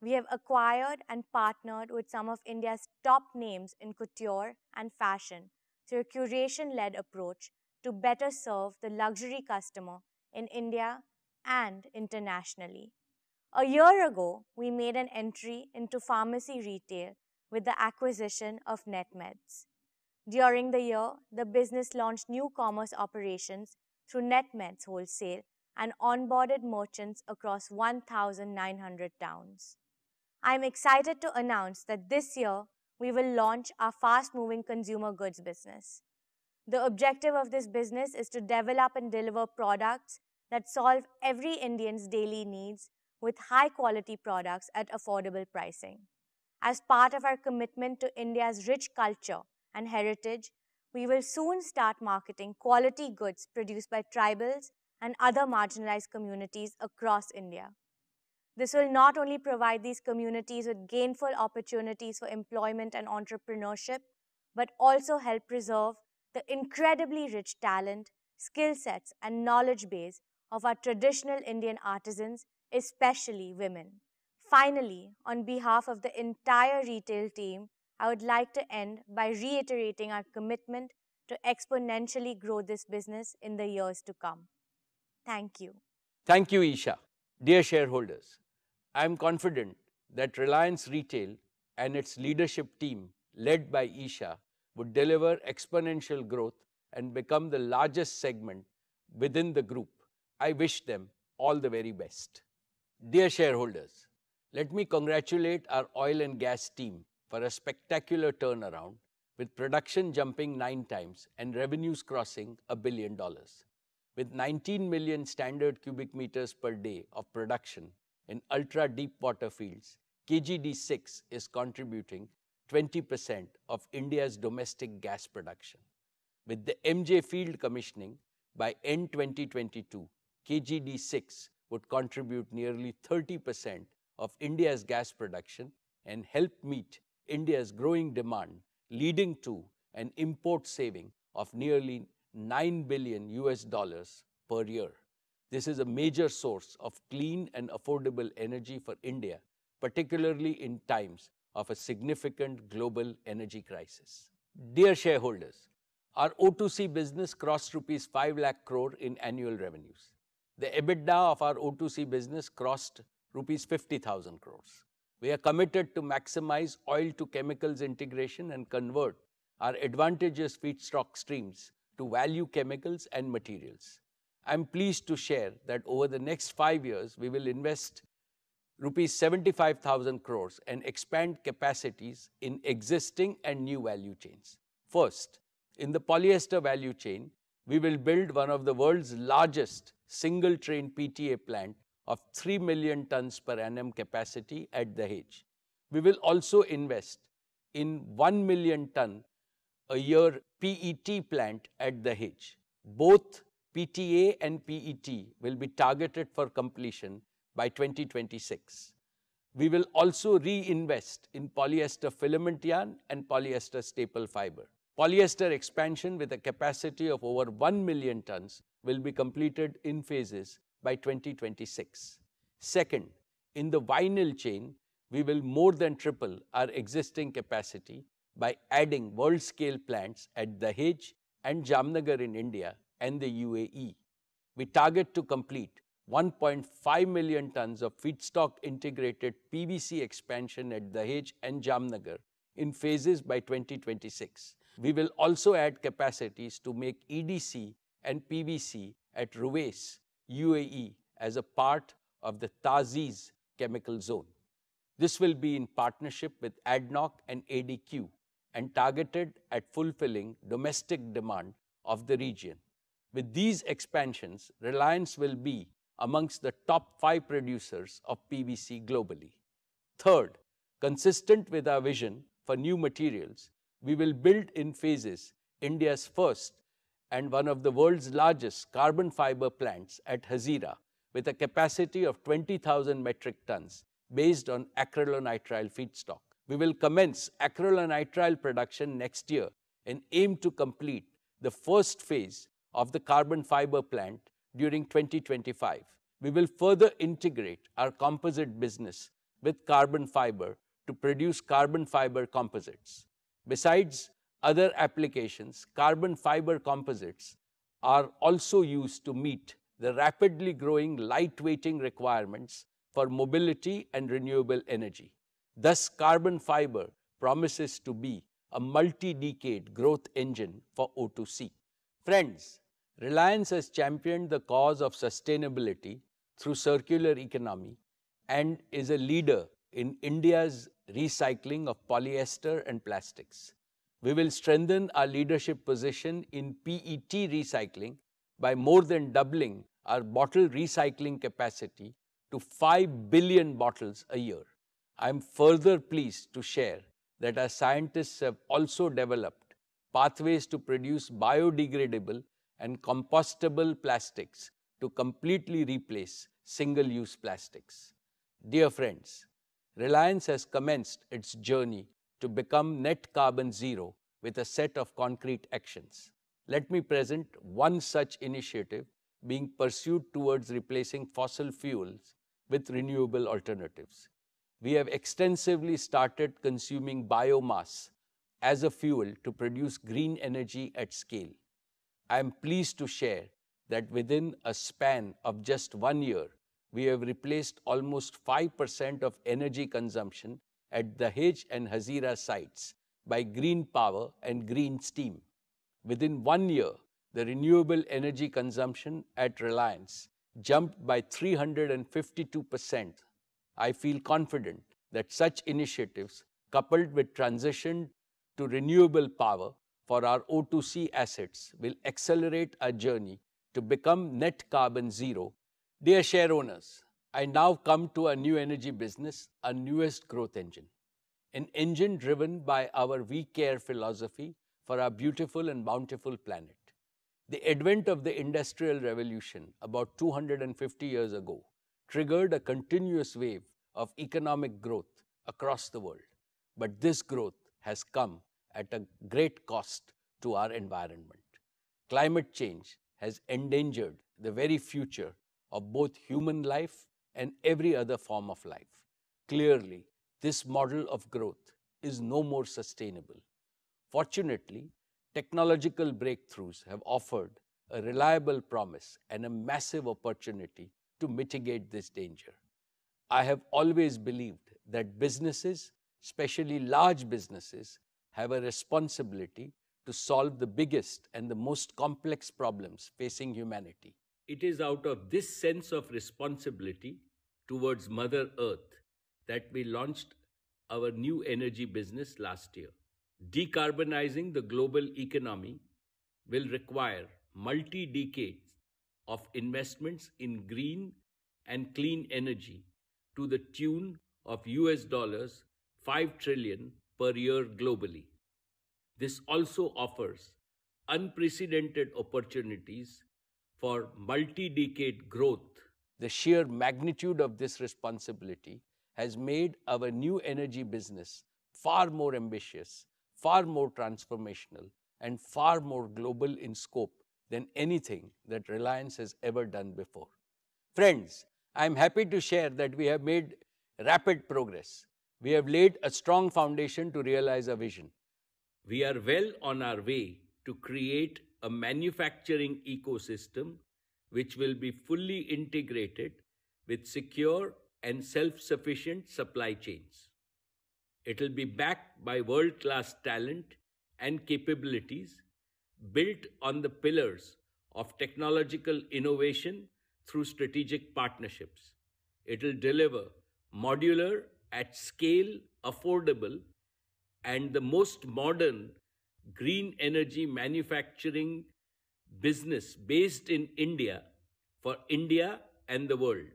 We have acquired and partnered with some of India's top names in couture and fashion through a curation-led approach to better serve the luxury customer in India and internationally. A year ago, we made an entry into pharmacy retail with the acquisition of NetMeds. During the year, the business launched new commerce operations through NetMeds Wholesale and onboarded merchants across 1,900 towns. I am excited to announce that this year, we will launch our fast-moving consumer goods business. The objective of this business is to develop and deliver products that solve every Indian's daily needs with high-quality products at affordable pricing. As part of our commitment to India's rich culture and heritage, we will soon start marketing quality goods produced by tribals and other marginalized communities across India. This will not only provide these communities with gainful opportunities for employment and entrepreneurship, but also help preserve the incredibly rich talent, skill sets, and knowledge base of our traditional Indian artisans, especially women. Finally, on behalf of the entire retail team, I would like to end by reiterating our commitment to exponentially grow this business in the years to come. Thank you. Thank you, Isha. Dear shareholders, I am confident that Reliance Retail and its leadership team, led by Isha, would deliver exponential growth and become the largest segment within the group. I wish them all the very best. Dear shareholders, let me congratulate our oil and gas team for a spectacular turnaround, with production jumping 9 times and revenues crossing $1 billion. With 19 million standard cubic meters per day of production in ultra-deep water fields, KGD6 is contributing 20% of India's domestic gas production. With the MJ field commissioning, by end 2022, KGD6 would contribute nearly 30% of India's gas production and help meet India's growing demand, leading to an import saving of nearly $9 billion per year. This is a major source of clean and affordable energy for India, particularly in times of a significant global energy crisis. Dear shareholders, our O2C business crossed rupees 5 lakh crore in annual revenues. The EBITDA of our O2C business crossed rupees 50,000 crores. We are committed to maximize oil to chemicals integration and convert our advantageous feedstock streams to value chemicals and materials. I am pleased to share that over the next 5 years, we will invest rupees 75,000 crores and expand capacities in existing and new value chains. First, in the polyester value chain, we will build one of the world's largest single-train PTA plant of 3 million tons per annum capacity at Dahej. We will also invest in 1 million ton a year PET plant at Dahej. Both PTA and PET will be targeted for completion by 2026. We will also reinvest in polyester filament yarn and polyester staple fiber. Polyester expansion with a capacity of over 1 million tons will be completed in phases by 2026. Second, in the vinyl chain, we will more than triple our existing capacity by adding world-scale plants at Dahej and Jamnagar in India and the UAE. We target to complete 1.5 million tons of feedstock integrated PVC expansion at Dahej and Jamnagar in phases by 2026. We will also add capacities to make EDC and PVC at Ruwais, UAE, as a part of the TA'ZIZ chemical zone. This will be in partnership with ADNOC and ADQ and targeted at fulfilling domestic demand of the region. With these expansions, Reliance will be amongst the top 5 producers of PVC globally. Third, consistent with our vision for new materials, we will build in phases India's first and one of the world's largest carbon fiber plants at Hazira, with a capacity of 20,000 metric tons based on acrylonitrile feedstock. We will commence acrylonitrile production next year and aim to complete the first phase of the carbon fiber plant during 2025. We will further integrate our composite business with carbon fiber to produce carbon fiber composites. Besides other applications, carbon fiber composites are also used to meet the rapidly growing lightweighting requirements for mobility and renewable energy. Thus, carbon fiber promises to be a multi-decade growth engine for O2C. Friends, Reliance has championed the cause of sustainability through circular economy and is a leader in India's recycling of polyester and plastics. We will strengthen our leadership position in PET recycling by more than doubling our bottle recycling capacity to 5 billion bottles a year. I am further pleased to share that our scientists have also developed pathways to produce biodegradable and compostable plastics to completely replace single-use plastics. Dear friends, Reliance has commenced its journey to become net carbon zero with a set of concrete actions. Let me present one such initiative being pursued towards replacing fossil fuels with renewable alternatives. We have extensively started consuming biomass as a fuel to produce green energy at scale. I am pleased to share that within a span of just 1 year, we have replaced almost 5% of energy consumption at the Dahej and Hazira sites by green power and green steam. Within 1 year, the renewable energy consumption at Reliance jumped by 352%. I feel confident that such initiatives, coupled with transition to renewable power for our O2C assets, will accelerate our journey to become net carbon zero. Dear share owners, I now come to our new energy business, our newest growth engine. An engine driven by our We Care philosophy for our beautiful and bountiful planet. The advent of the Industrial Revolution about 250 years ago triggered a continuous wave of economic growth across the world. But this growth has come at a great cost to our environment. Climate change has endangered the very future of both human life and every other form of life. Clearly, this model of growth is no more sustainable. Fortunately, technological breakthroughs have offered a reliable promise and a massive opportunity to mitigate this danger. I have always believed that businesses, especially large businesses, have a responsibility to solve the biggest and the most complex problems facing humanity. It is out of this sense of responsibility towards Mother Earth that we launched our new energy business last year. Decarbonizing the global economy will require multi-decades of investments in green and clean energy to the tune of $5 trillion per year globally. This also offers unprecedented opportunities for multi-decade growth. The sheer magnitude of this responsibility has made our new energy business far more ambitious, far more transformational, and far more global in scope than anything that Reliance has ever done before. Friends, I am happy to share that we have made rapid progress. We have laid a strong foundation to realize our vision. We are well on our way to create a manufacturing ecosystem which will be fully integrated with secure and self-sufficient supply chains. It will be backed by world-class talent and capabilities built on the pillars of technological innovation through strategic partnerships. It will deliver modular, at scale, affordable, and the most modern green energy manufacturing business based in India for India and the world.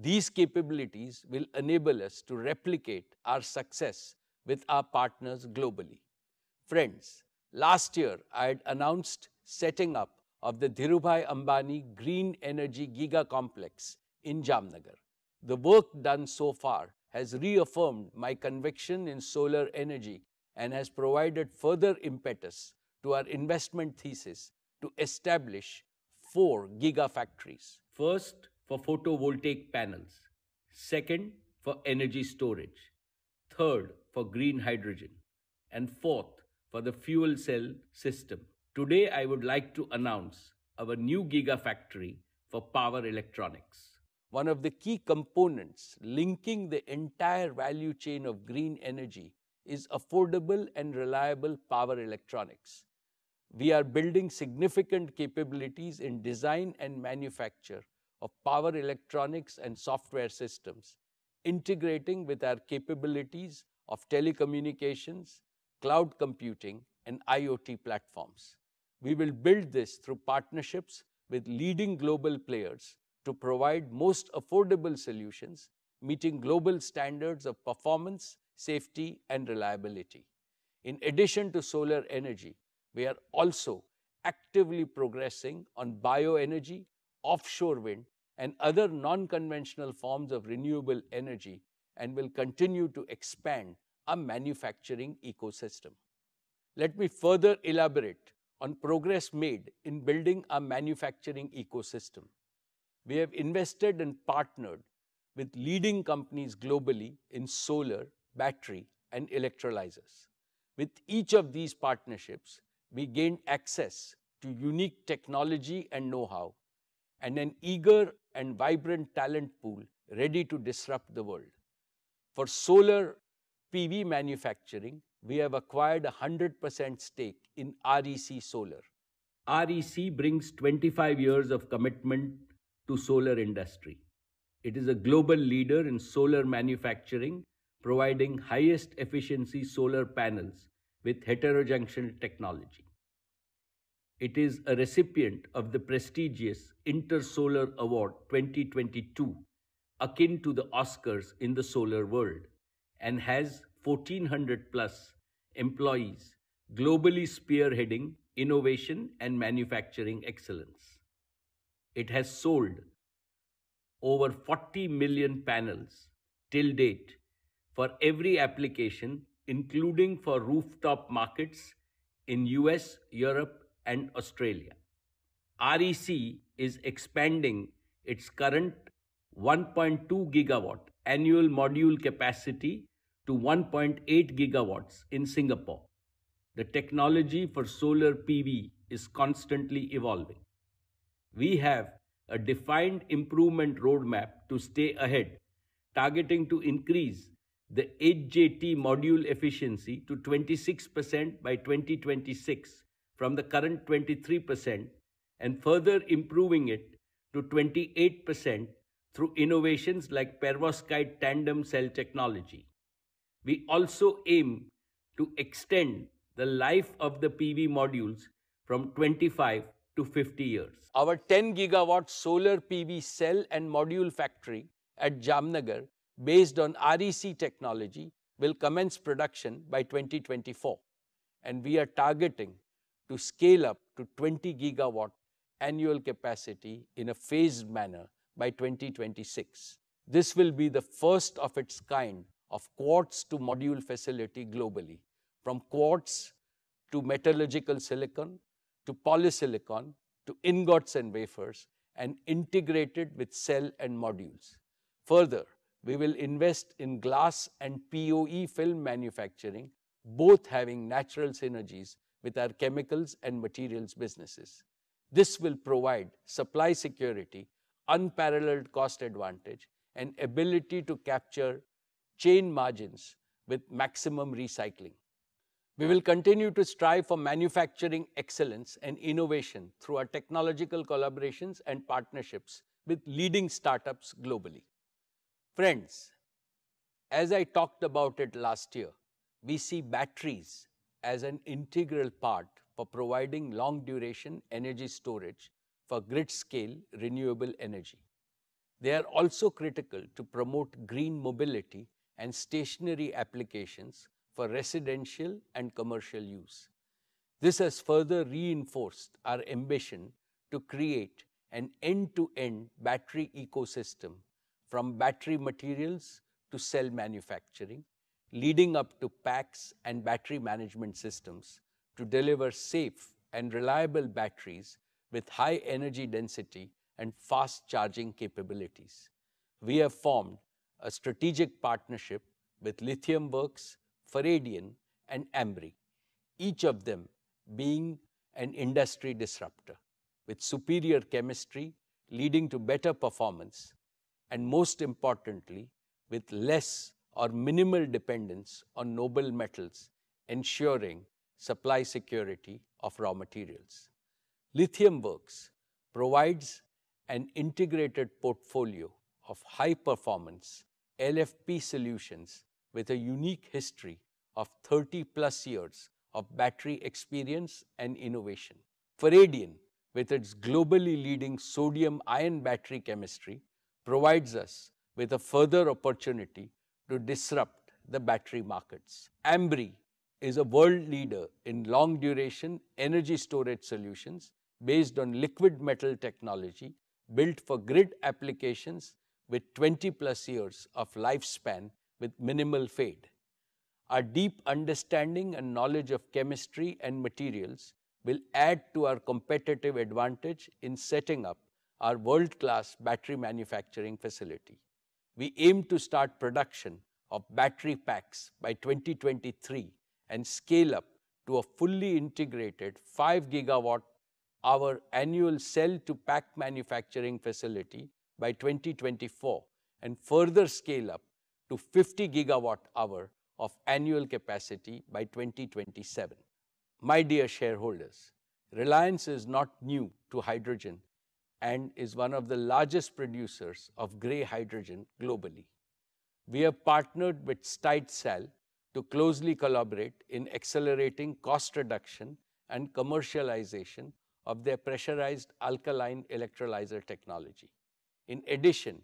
These capabilities will enable us to replicate our success with our partners globally. Friends, last year I had announced setting up of the Dhirubhai Ambani Green Energy Giga Complex in Jamnagar. The work done so far has reaffirmed my conviction in solar energy and has provided further impetus to our investment thesis to establish 4 gigafactories. First, for photovoltaic panels. Second, for energy storage. Third, for green hydrogen. And fourth, for the fuel cell system. Today, I would like to announce our new gigafactory for power electronics. One of the key components linking the entire value chain of green energy is affordable and reliable power electronics. We are building significant capabilities in design and manufacture of power electronics and software systems, integrating with our capabilities of telecommunications, cloud computing, and IoT platforms. We will build this through partnerships with leading global players to provide most affordable solutions, meeting global standards of performance, safety, and reliability. In addition to solar energy, we are also actively progressing on bioenergy, offshore wind, and other non-conventional forms of renewable energy, and will continue to expand our manufacturing ecosystem. Let me further elaborate on progress made in building our manufacturing ecosystem. We have invested and partnered with leading companies globally in solar, battery, and electrolyzers. With each of these partnerships, we gained access to unique technology and know-how, and an eager and vibrant talent pool ready to disrupt the world. For solar PV manufacturing, we have acquired a 100% stake in REC Solar. REC brings 25 years of commitment to solar industry. It is a global leader in solar manufacturing, providing highest efficiency solar panels with heterojunction technology. It is a recipient of the prestigious InterSolar Award 2022, akin to the Oscars in the solar world, and has 1,400 plus employees globally spearheading innovation and manufacturing excellence. It has sold over 40 million panels till date for every application, including for rooftop markets in US, Europe, and Australia. REC is expanding its current 1.2 gigawatt annual module capacity to 1.8 gigawatts in Singapore. The technology for solar PV is constantly evolving. We have a defined improvement roadmap to stay ahead, targeting to increase the HJT module efficiency to 26% by 2026 from the current 23% and further improving it to 28% through innovations like perovskite tandem cell technology. We also aim to extend the life of the PV modules from 25 to 50 years. Our 10 gigawatt solar PV cell and module factory at Jamnagar, based on REC technology, will commence production by 2024, and we are targeting to scale up to 20 gigawatt annual capacity in a phased manner by 2026. This will be the first of its kind of quartz to module facility globally, from quartz to metallurgical silicon to polysilicon to ingots and wafers, and integrated with cell and modules. Further, we will invest in glass and POE film manufacturing, both having natural synergies with our chemicals and materials businesses. This will provide supply security, unparalleled cost advantage, and ability to capture chain margins with maximum recycling. We will continue to strive for manufacturing excellence and innovation through our technological collaborations and partnerships with leading startups globally. Friends, as I talked about it last year, we see batteries as an integral part for providing long-duration energy storage for grid-scale renewable energy. They are also critical to promote green mobility and stationary applications for residential and commercial use. This has further reinforced our ambition to create an end-to-end battery ecosystem from battery materials to cell manufacturing, leading up to packs and battery management systems to deliver safe and reliable batteries with high energy density and fast charging capabilities. We have formed a strategic partnership with Lithium Works, Faradion, and Ambri, each of them being an industry disruptor with superior chemistry leading to better performance, and most importantly, with less or minimal dependence on noble metals, ensuring supply security of raw materials. Lithium Works provides an integrated portfolio of high-performance LFP solutions with a unique history of 30+ years of battery experience and innovation. Faradion, with its globally leading sodium-ion battery chemistry, provides us with a further opportunity to disrupt the battery markets. Ambri is a world leader in long-duration energy storage solutions based on liquid metal technology built for grid applications with 20+ years of lifespan with minimal fade. Our deep understanding and knowledge of chemistry and materials will add to our competitive advantage in setting up our world-class battery manufacturing facility. We aim to start production of battery packs by 2023 and scale up to a fully integrated 5 GWh annual cell-to-pack manufacturing facility by 2024 and further scale up to 50 GWh of annual capacity by 2027. My dear shareholders, Reliance is not new to hydrogen and is one of the largest producers of grey hydrogen globally. We have partnered with Stites to closely collaborate in accelerating cost reduction and commercialization of their pressurized alkaline electrolyzer technology. In addition,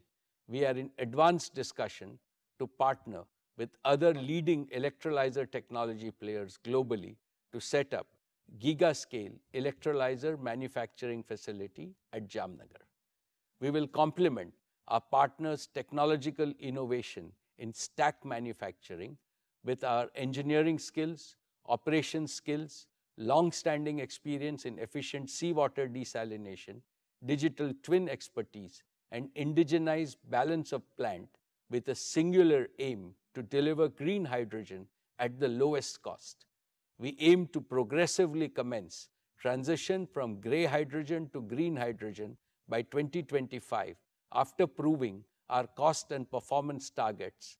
we are in advanced discussion to partner with other leading electrolyzer technology players globally to set up giga-scale electrolyzer manufacturing facility at Jamnagar. We will complement our partners' technological innovation in stack manufacturing with our engineering skills, operations skills, long-standing experience in efficient seawater desalination, digital twin expertise, and indigenized balance of plant with a singular aim to deliver green hydrogen at the lowest cost. We aim to progressively commence transition from grey hydrogen to green hydrogen by 2025 after proving our cost and performance targets.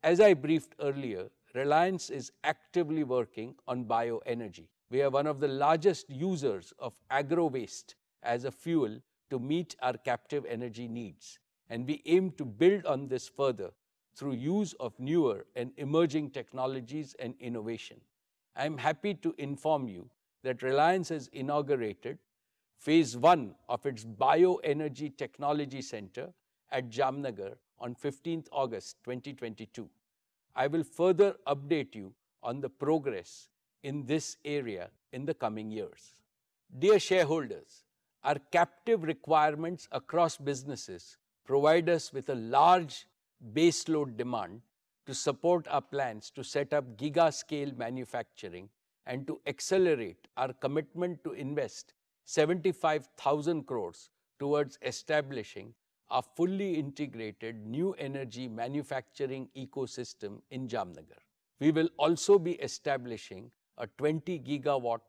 As I briefed earlier, Reliance is actively working on bioenergy. We are one of the largest users of agro-waste as a fuel to meet our captive energy needs, and we aim to build on this further through use of newer and emerging technologies and innovation. I am happy to inform you that Reliance has inaugurated Phase 1 of its Bioenergy Technology Center at Jamnagar on 15th August 2022. I will further update you on the progress in this area in the coming years. Dear shareholders, our captive requirements across businesses provide us with a large baseload demand to support our plans to set up giga-scale manufacturing and to accelerate our commitment to invest 75,000 crores towards establishing a fully integrated new energy manufacturing ecosystem in Jamnagar. We will also be establishing a 20 gigawatt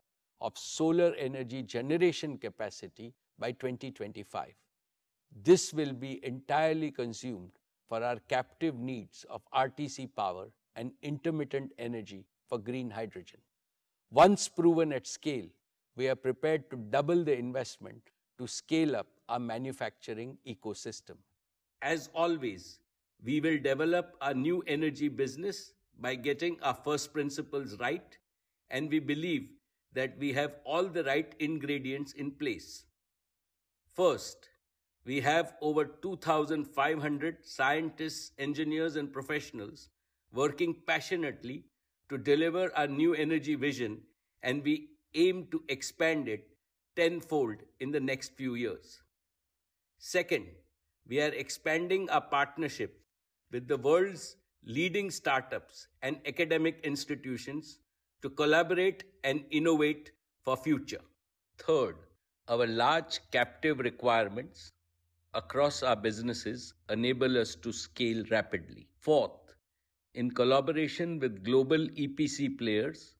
of solar energy generation capacity by 2025. This will be entirely consumed for our captive needs of RTC power and intermittent energy for green hydrogen. Once proven at scale, we are prepared to double the investment to scale up our manufacturing ecosystem. As always, we will develop our new energy business by getting our first principles right, and we believe that we have all the right ingredients in place. First, we have over 2,500 scientists, engineers, and professionals working passionately to deliver our new energy vision, and we aim to expand it tenfold in the next few years. Second, we are expanding our partnership with the world's leading startups and academic institutions to collaborate and innovate for future. Third, our large captive requirements across our businesses enable us to scale rapidly. Fourth, in collaboration with global EPC players,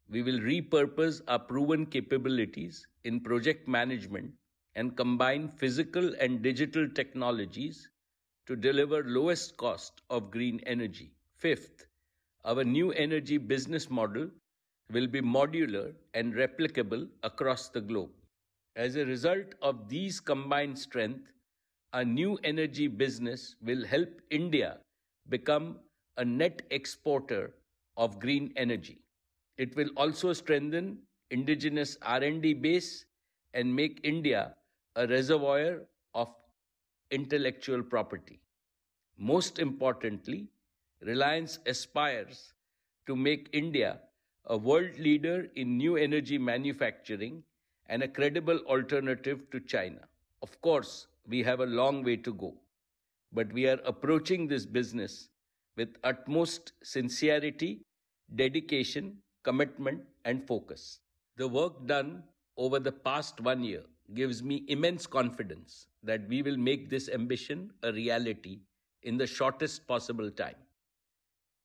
we will repurpose our proven capabilities in project management and combine physical and digital technologies to deliver lowest cost of green energy. Fifth, our new energy business model will be modular and replicable across the globe. As a result of these combined strengths, our new energy business will help India become a net exporter of green energy. It will also strengthen indigenous R&D base and make India a reservoir of intellectual property. Most importantly, Reliance aspires to make India a world leader in new energy manufacturing and a credible alternative to China. Of course, we have a long way to go, but we are approaching this business with utmost sincerity, dedication, commitment, and focus. The work done over the past 1 year gives me immense confidence that we will make this ambition a reality in the shortest possible time.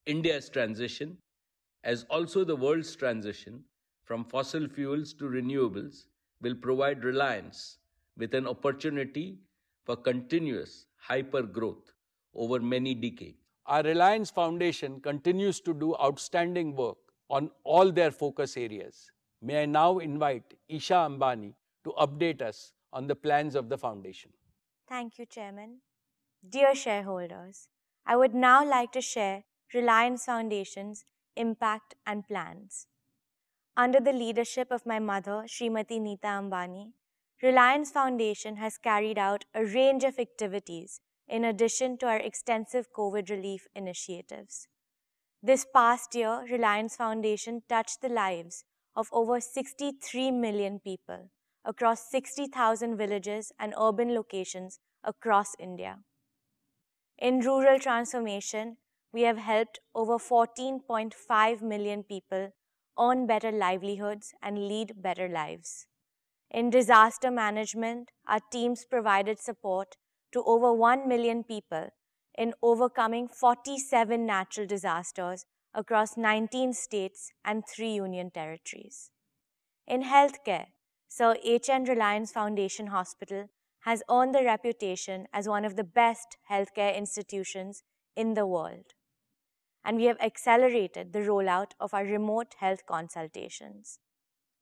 India's transition, as also the world's transition from fossil fuels to renewables, will provide Reliance with an opportunity for continuous hyper growth over many decades. Our Reliance Foundation continues to do outstanding work on all their focus areas. May I now invite Isha Ambani to update us on the plans of the foundation. Thank you, Chairman. Dear shareholders, I would now like to share Reliance Foundation's impact and plans. Under the leadership of my mother, Srimati Neeta Ambani, Reliance Foundation has carried out a range of activities in addition to our extensive COVID relief initiatives. This past year, Reliance Foundation touched the lives of over 63 million people across 60,000 villages and urban locations across India. In rural transformation, we have helped over 14.5 million people earn better livelihoods and lead better lives. In disaster management, our teams provided support to over 1 million people in overcoming 47 natural disasters across 19 states and 3 union territories. In healthcare, Sir H.N. Reliance Foundation Hospital has earned the reputation as one of the best healthcare institutions in the world. And we have accelerated the rollout of our remote health consultations.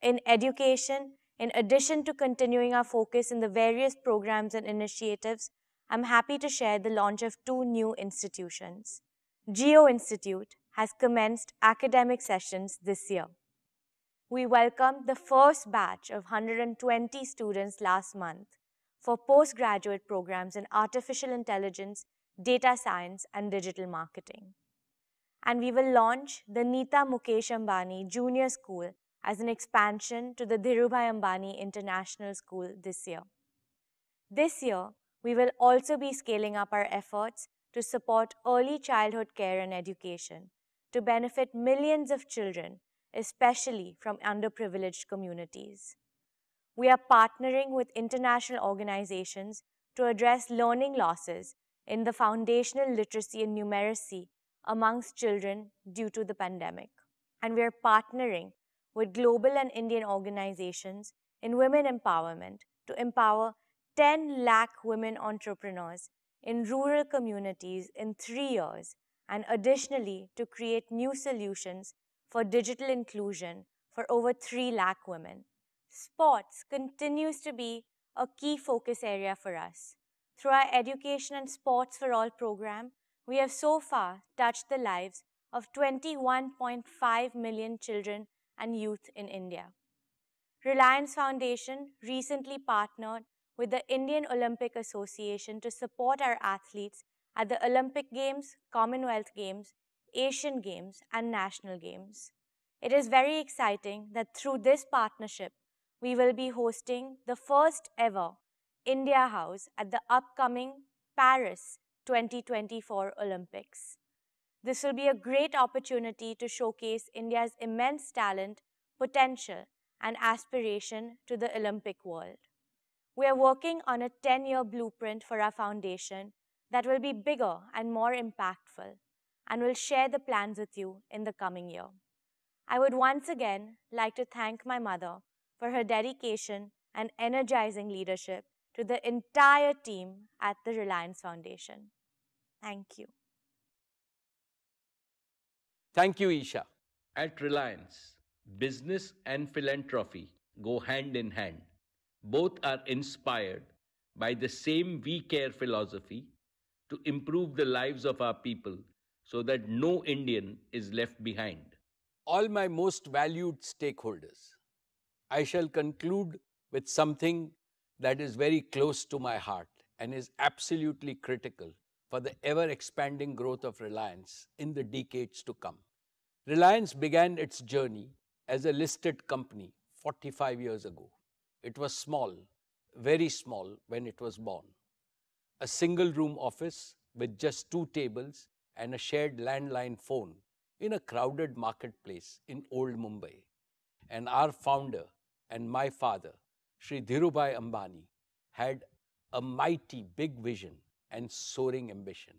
In education, in addition to continuing our focus in the various programs and initiatives, I'm happy to share the launch of 2 new institutions. Geo Institute has commenced academic sessions this year. We welcomed the first batch of 120 students last month for postgraduate programs in artificial intelligence, data science, and digital marketing. And we will launch the Neeta Mukesh Ambani Junior School as an expansion to the Dhirubhai Ambani International School this year. This year, we will also be scaling up our efforts to support early childhood care and education to benefit millions of children, especially from underprivileged communities. We are partnering with international organizations to address learning losses in the foundational literacy and numeracy amongst children due to the pandemic. And we are partnering with global and Indian organizations in women empowerment to empower 10 lakh women entrepreneurs in rural communities in 3 years, and additionally to create new solutions for digital inclusion for over 3 lakh women. Sports continues to be a key focus area for us. Through our Education and Sports for All program, we have so far touched the lives of 21.5 million children and youth in India. Reliance Foundation recently partnered with the Indian Olympic Association to support our athletes at the Olympic Games, Commonwealth Games, Asian Games, and National Games. It is very exciting that through this partnership, we will be hosting the first ever India House at the upcoming Paris 2024 Olympics. This will be a great opportunity to showcase India's immense talent, potential, and aspiration to the Olympic world. We are working on a 10-year blueprint for our foundation that will be bigger and more impactful, and will share the plans with you in the coming year. I would once again like to thank my mother for her dedication and energizing leadership to the entire team at the Reliance Foundation. Thank you. Thank you, Isha. At Reliance, business and philanthropy go hand in hand. Both are inspired by the same we care philosophy to improve the lives of our people so that no Indian is left behind. All my most valued stakeholders, I shall conclude with something that is very close to my heart and is absolutely critical for the ever-expanding growth of Reliance in the decades to come. Reliance began its journey as a listed company 45 years ago. It was small, very small when it was born. A single-room office with just 2 tables and a shared landline phone in a crowded marketplace in old Mumbai. And our founder and my father, Sri Dhirubhai Ambani, had a mighty big vision and soaring ambition.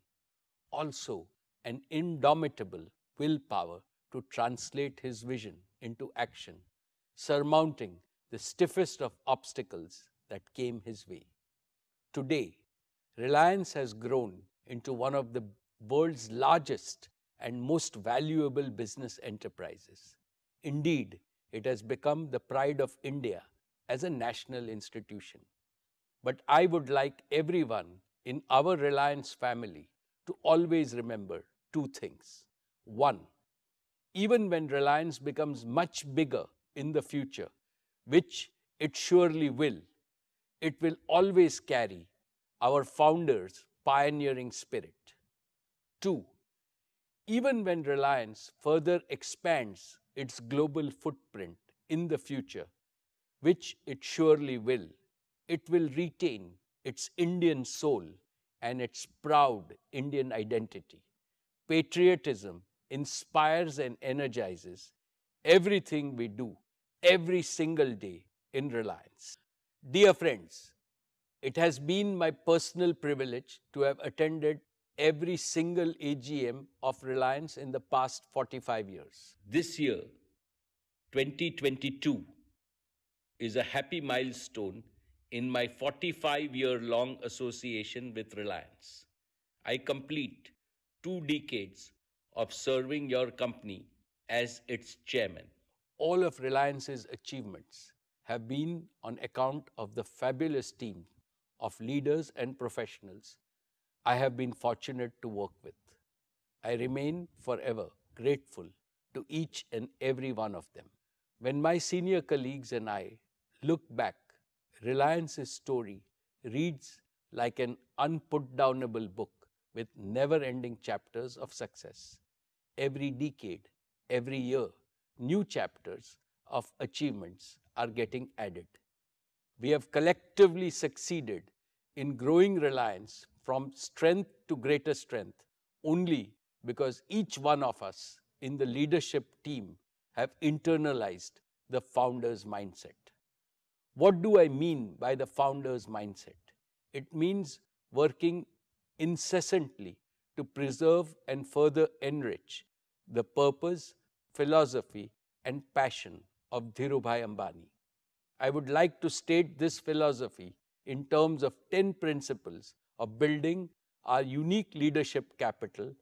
Also, an indomitable willpower to translate his vision into action, surmounting the stiffest of obstacles that came his way. Today, Reliance has grown into one of the world's largest and most valuable business enterprises. Indeed, it has become the pride of India as a national institution. But I would like everyone in our Reliance family to always remember 2 things. 1, even when Reliance becomes much bigger in the future, which it surely will, it will always carry our founders' pioneering spirit. 2, even when Reliance further expands its global footprint in the future, which it surely will, it will retain its Indian soul and its proud Indian identity. Patriotism inspires and energizes everything we do every single day in Reliance. Dear friends, it has been my personal privilege to have attended every single AGM of Reliance in the past 45 years. This year, 2022, is a happy milestone in my 45-year-long association with Reliance. I complete 2 decades of serving your company as its chairman. All of Reliance's achievements have been on account of the fabulous team of leaders and professionals I have been fortunate to work with. I remain forever grateful to each and every one of them. When my senior colleagues and I look back, Reliance's story reads like an unputdownable book with never-ending chapters of success. Every decade, every year, new chapters of achievements are getting added. We have collectively succeeded in growing Reliance from strength to greater strength only because each one of us in the leadership team have internalized the founder's mindset. What do I mean by the founder's mindset? It means working incessantly to preserve and further enrich the purpose, philosophy, and passion of Dhirubhai Ambani. I would like to state this philosophy in terms of 10 principles of building our unique leadership capital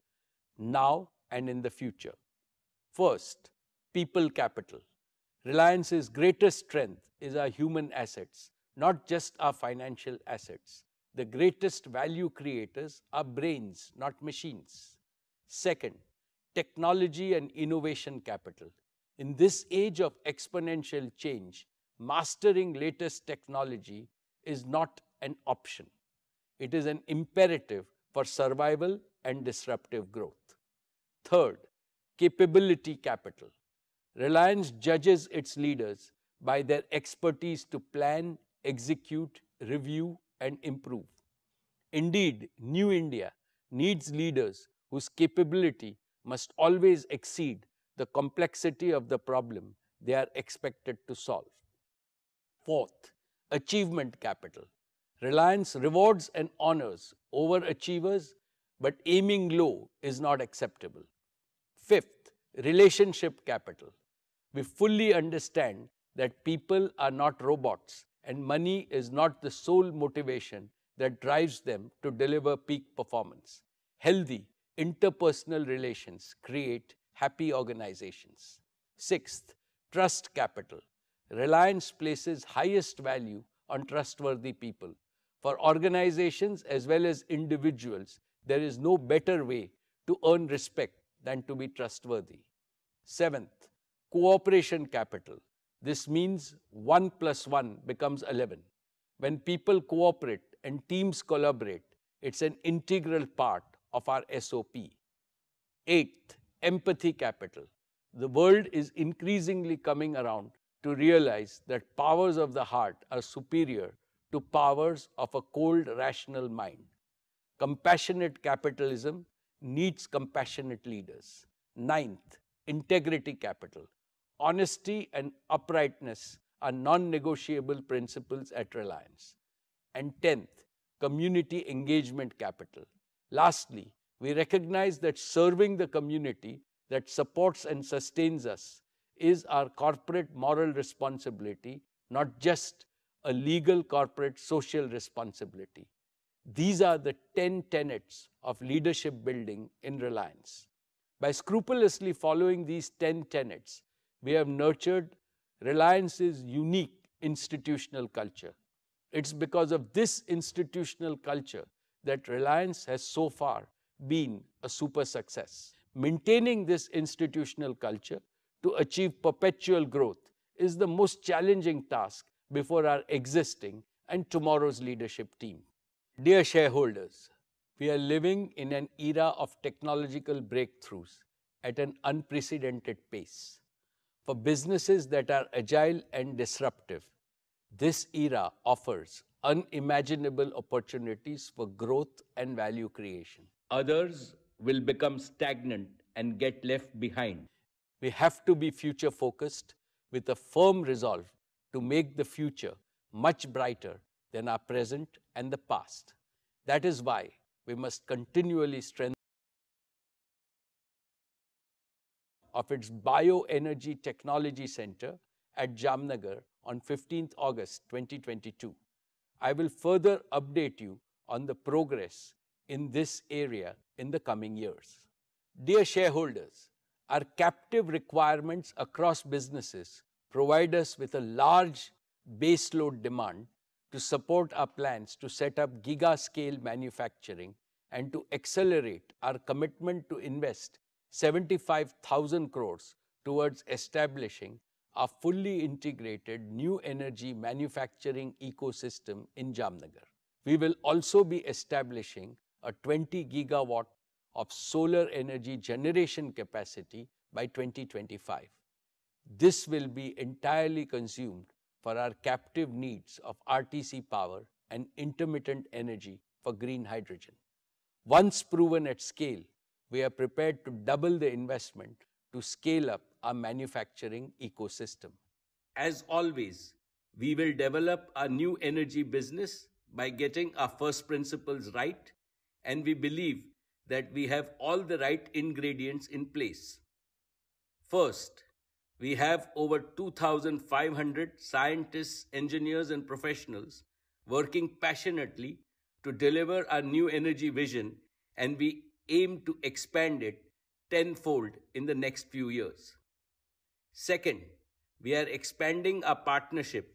now and in the future. First, people capital. Reliance's greatest strength is our human assets, not just our financial assets. The greatest value creators are brains, not machines. Second, technology and innovation capital. In this age of exponential change, mastering latest technology is not an option. It is an imperative for survival and disruptive growth. Third, capability capital. Reliance judges its leaders by their expertise to plan, execute, review, and improve. Indeed, New India needs leaders whose capability must always exceed the complexity of the problem they are expected to solve. Fourth, achievement capital. Reliance rewards and honors overachievers, but aiming low is not acceptable. Fifth, relationship capital. We fully understand that people are not robots and money is not the sole motivation that drives them to deliver peak performance. Healthy interpersonal relations create happy organizations. Sixth, trust capital. Reliance places highest value on trustworthy people. For organizations as well as individuals, there is no better way to earn respect than to be trustworthy. Seventh, cooperation capital. This means 1 plus 1 becomes 11. When people cooperate and teams collaborate, it's an integral part of our SOP. Eighth, empathy capital. The world is increasingly coming around to realize that powers of the heart are superior to powers of a cold, rational mind. Compassionate capitalism needs compassionate leaders. Ninth, integrity capital. Honesty and uprightness are non-negotiable principles at Reliance. And 10th, community engagement capital. Lastly, we recognize that serving the community that supports and sustains us is our corporate moral responsibility, not just a legal corporate social responsibility. These are the 10 tenets of leadership building in Reliance. By scrupulously following these 10 tenets, we have nurtured Reliance's unique institutional culture. It's because of this institutional culture that Reliance has so far been a super success. Maintaining this institutional culture to achieve perpetual growth is the most challenging task before our existing and tomorrow's leadership team. Dear shareholders, we are living in an era of technological breakthroughs at an unprecedented pace. For businesses that are agile and disruptive, this era offers unimaginable opportunities for growth and value creation. Others will become stagnant and get left behind. We have to be future focused with a firm resolve to make the future much brighter than our present and the past. That is why we must continually strengthen of its Bioenergy Technology Center at Jamnagar on 15th August 2022. I will further update you on the progress in this area in the coming years. Dear shareholders, our captive requirements across businesses provide us with a large baseload demand to support our plans to set up giga-scale manufacturing and to accelerate our commitment to invest 75,000 crores towards establishing a fully integrated new energy manufacturing ecosystem in Jamnagar. We will also be establishing a 20 gigawatt of solar energy generation capacity by 2025. This will be entirely consumed for our captive needs of RTC power and intermittent energy for green hydrogen. Once proven at scale, we are prepared to double the investment to scale up our manufacturing ecosystem. As always, we will develop our new energy business by getting our first principles right, and we believe that we have all the right ingredients in place. First, we have over 2,500 scientists, engineers, and professionals working passionately to deliver our new energy vision, and we aim to expand it tenfold in the next few years. Second, we are expanding our partnership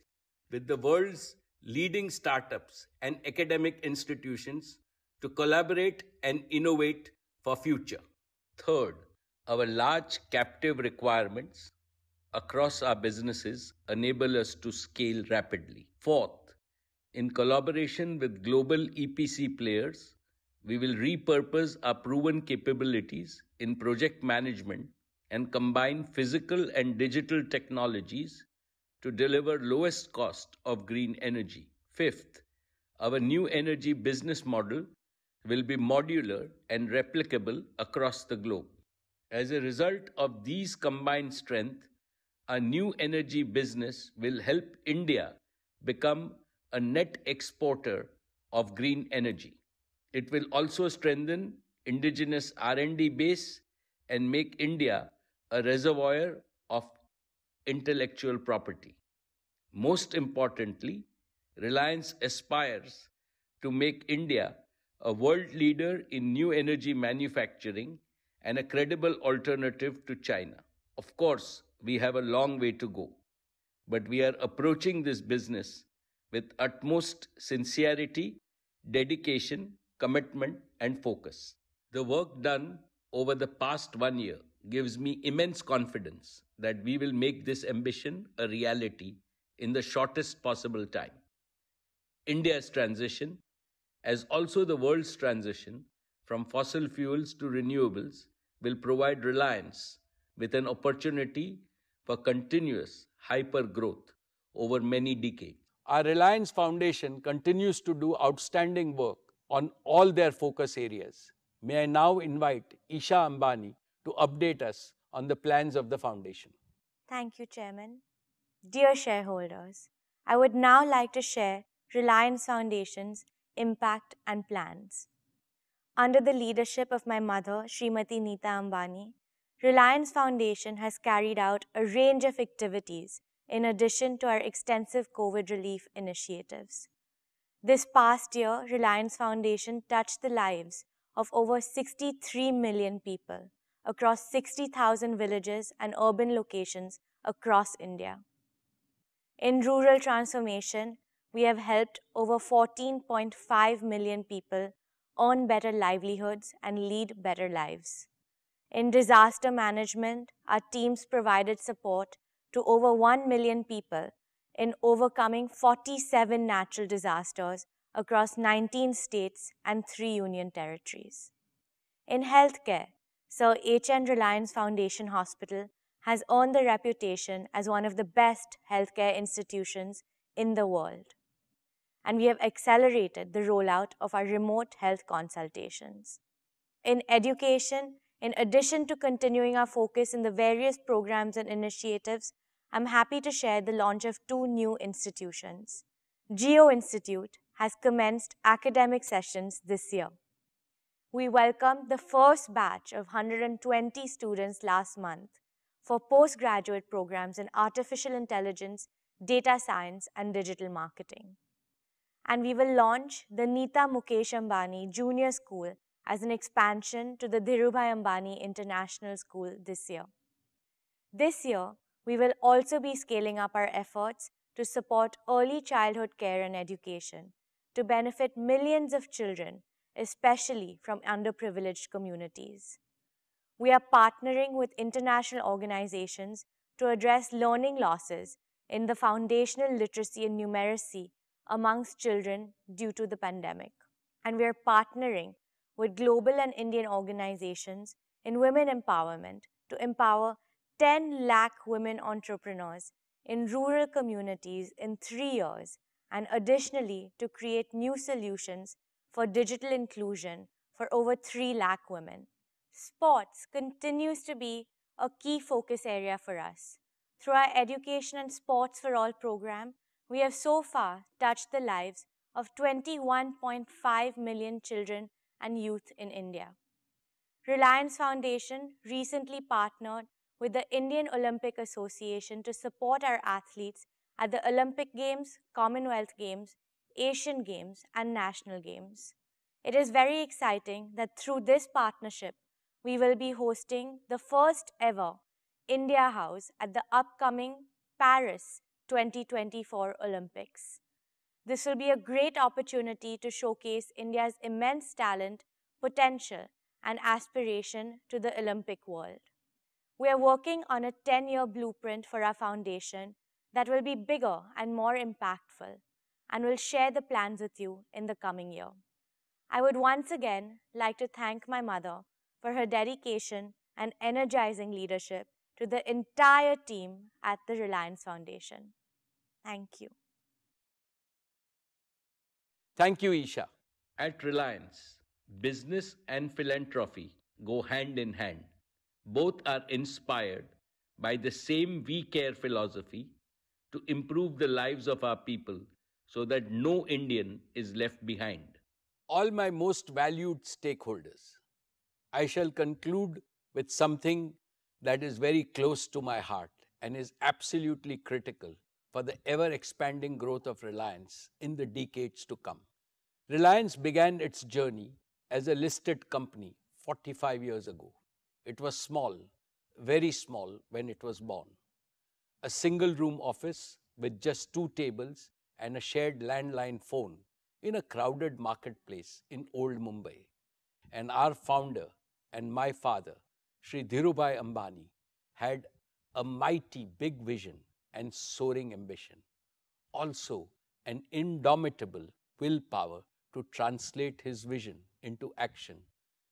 with the world's leading startups and academic institutions to collaborate and innovate for future. Third, our large captive requirements across our businesses enable us to scale rapidly. Fourth, in collaboration with global EPC players, we will repurpose our proven capabilities in project management and combine physical and digital technologies to deliver lowest cost of green energy. Fifth, our new energy business model will be modular and replicable across the globe. As a result of these combined strengths, a new energy business will help India become a net exporter of green energy. It will also strengthen indigenous R&D base and make India a reservoir of intellectual property. Most importantly, Reliance aspires to make India a world leader in new energy manufacturing and a credible alternative to China. Of course, we have a long way to go, but we are approaching this business with utmost sincerity, dedication, commitment, and focus. The work done over the past 1 year gives me immense confidence that we will make this ambition a reality in the shortest possible time. India's transition, as also the world's transition from fossil fuels to renewables, will provide Reliance with an opportunity for continuous hyper growth over many decades. Our Reliance Foundation continues to do outstanding work on all their focus areas. May I now invite Isha Ambani to update us on the plans of the foundation. Thank you, Chairman. Dear shareholders, I would now like to share Reliance Foundation's impact and plans. Under the leadership of my mother, Srimati Neeta Ambani, Reliance Foundation has carried out a range of activities in addition to our extensive COVID relief initiatives. This past year, Reliance Foundation touched the lives of over 63 million people across 60,000 villages and urban locations across India. In rural transformation, we have helped over 14.5 million people earn better livelihoods and lead better lives. In disaster management, our teams provided support to over 1 million people in overcoming 47 natural disasters across 19 states and 3 union territories. In healthcare, Sir H.N. Reliance Foundation Hospital has earned the reputation as one of the best healthcare institutions in the world. And we have accelerated the rollout of our remote health consultations. In education, in addition to continuing our focus in the various programs and initiatives, I'm happy to share the launch of 2 new institutions. Geo Institute has commenced academic sessions this year. We welcomed the first batch of 120 students last month for postgraduate programs in artificial intelligence, data science, and digital marketing. And we will launch the Neeta Mukesh Ambani Junior School as an expansion to the Dhirubhai Ambani International School this year. This year, we will also be scaling up our efforts to support early childhood care and education to benefit millions of children, especially from underprivileged communities. We are partnering with international organizations to address learning losses in the foundational literacy and numeracy amongst children due to the pandemic. And we are partnering with global and Indian organizations in women empowerment to empower 10 lakh women entrepreneurs in rural communities in 3 years, and additionally to create new solutions for digital inclusion for over 3 lakh women. Sports continues to be a key focus area for us. Through our Education and Sports for All program, we have so far touched the lives of 21.5 million children and youth in India. Reliance Foundation recently partnered with the Indian Olympic Association to support our athletes at the Olympic Games, Commonwealth Games, Asian Games, and National Games. It is very exciting that through this partnership, we will be hosting the first ever India House at the upcoming Paris 2024 Olympics. This will be a great opportunity to showcase India's immense talent, potential, and aspiration to the Olympic world. We are working on a 10-year blueprint for our foundation that will be bigger and more impactful, and will share the plans with you in the coming year. I would once again like to thank my mother for her dedication and energizing leadership to the entire team at the Reliance Foundation. Thank you. Thank you, Isha. At Reliance, business and philanthropy go hand in hand. Both are inspired by the same we care philosophy to improve the lives of our people so that no Indian is left behind. All my most valued stakeholders, I shall conclude with something that is very close to my heart and is absolutely critical for the ever expanding growth of Reliance in the decades to come. Reliance began its journey as a listed company 45 years ago. It was small, very small when it was born. A single room office with just 2 tables and a shared landline phone in a crowded marketplace in old Mumbai. And our founder and my father, Sri Dhirubhai Ambani, had a mighty big vision and soaring ambition. Also, an indomitable willpower to translate his vision into action,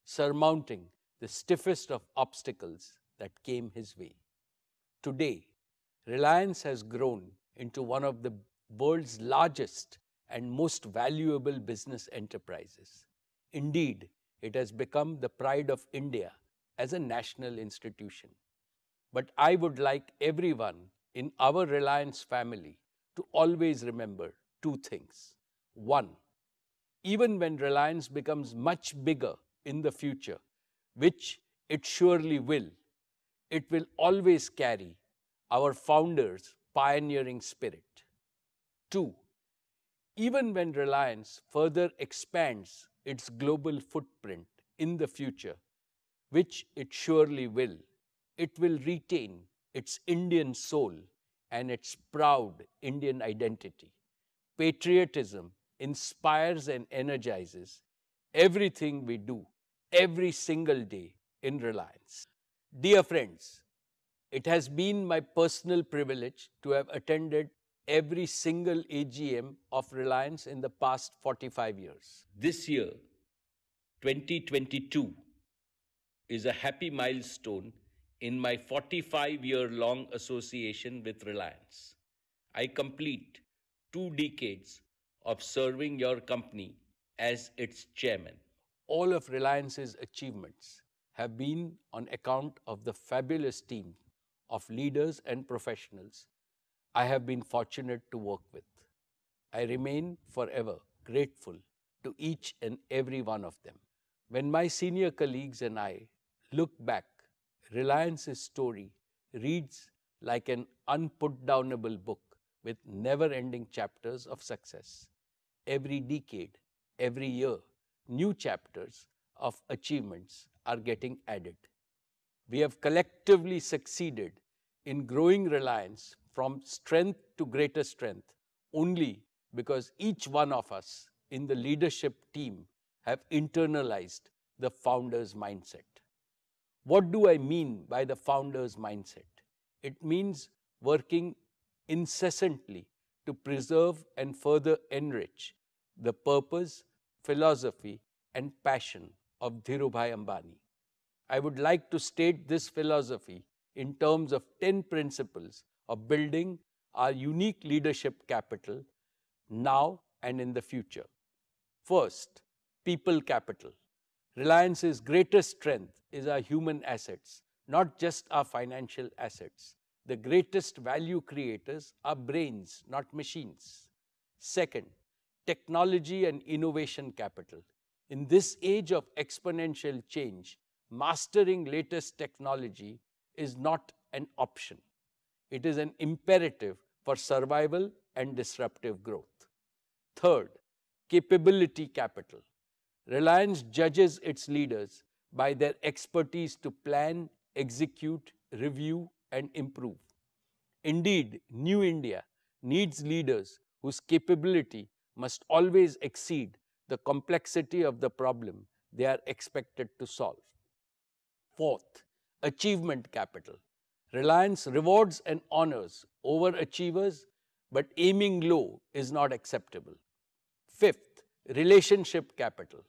surmounting the stiffest of obstacles that came his way. Today, Reliance has grown into one of the world's largest and most valuable business enterprises. Indeed, it has become the pride of India as a national institution. But I would like everyone in our Reliance family to always remember 2 things. One, even when Reliance becomes much bigger in the future, which it surely will, it will always carry our founders' pioneering spirit. 2, even when Reliance further expands its global footprint in the future, which it surely will, it will retain its Indian soul and its proud Indian identity. Patriotism inspires and energizes everything we do every single day in Reliance. Dear friends, it has been my personal privilege to have attended every single AGM of Reliance in the past 45 years. This year, 2022, is a happy milestone in my 45-year-long association with Reliance. I complete 2 decades of serving your company as its chairman. All of Reliance's achievements have been on account of the fabulous team of leaders and professionals I have been fortunate to work with. I remain forever grateful to each and every one of them. When my senior colleagues and I look back, Reliance's story reads like an unputdownable book with never-ending chapters of success. Every decade, every year, new chapters of achievements are getting added. We have collectively succeeded in growing Reliance from strength to greater strength only because each one of us in the leadership team have internalized the founder's mindset. What do I mean by the founder's mindset? It means working incessantly to preserve and further enrich the purpose, philosophy, and passion of Dhirubhai Ambani. I would like to state this philosophy in terms of 10 principles of building our unique leadership capital now and in the future. First, people capital. Reliance's greatest strength is our human assets, not just our financial assets. The greatest value creators are brains, not machines. Second, technology and innovation capital. In this age of exponential change, mastering latest technology is not an option. It is an imperative for survival and disruptive growth. Third, capability capital. Reliance judges its leaders by their expertise to plan, execute, review, and improve. Indeed, New India needs leaders whose capability must always exceed the complexity of the problem they are expected to solve. Fourth, achievement capital. Reliance rewards and honors overachievers, but aiming low is not acceptable. Fifth, relationship capital.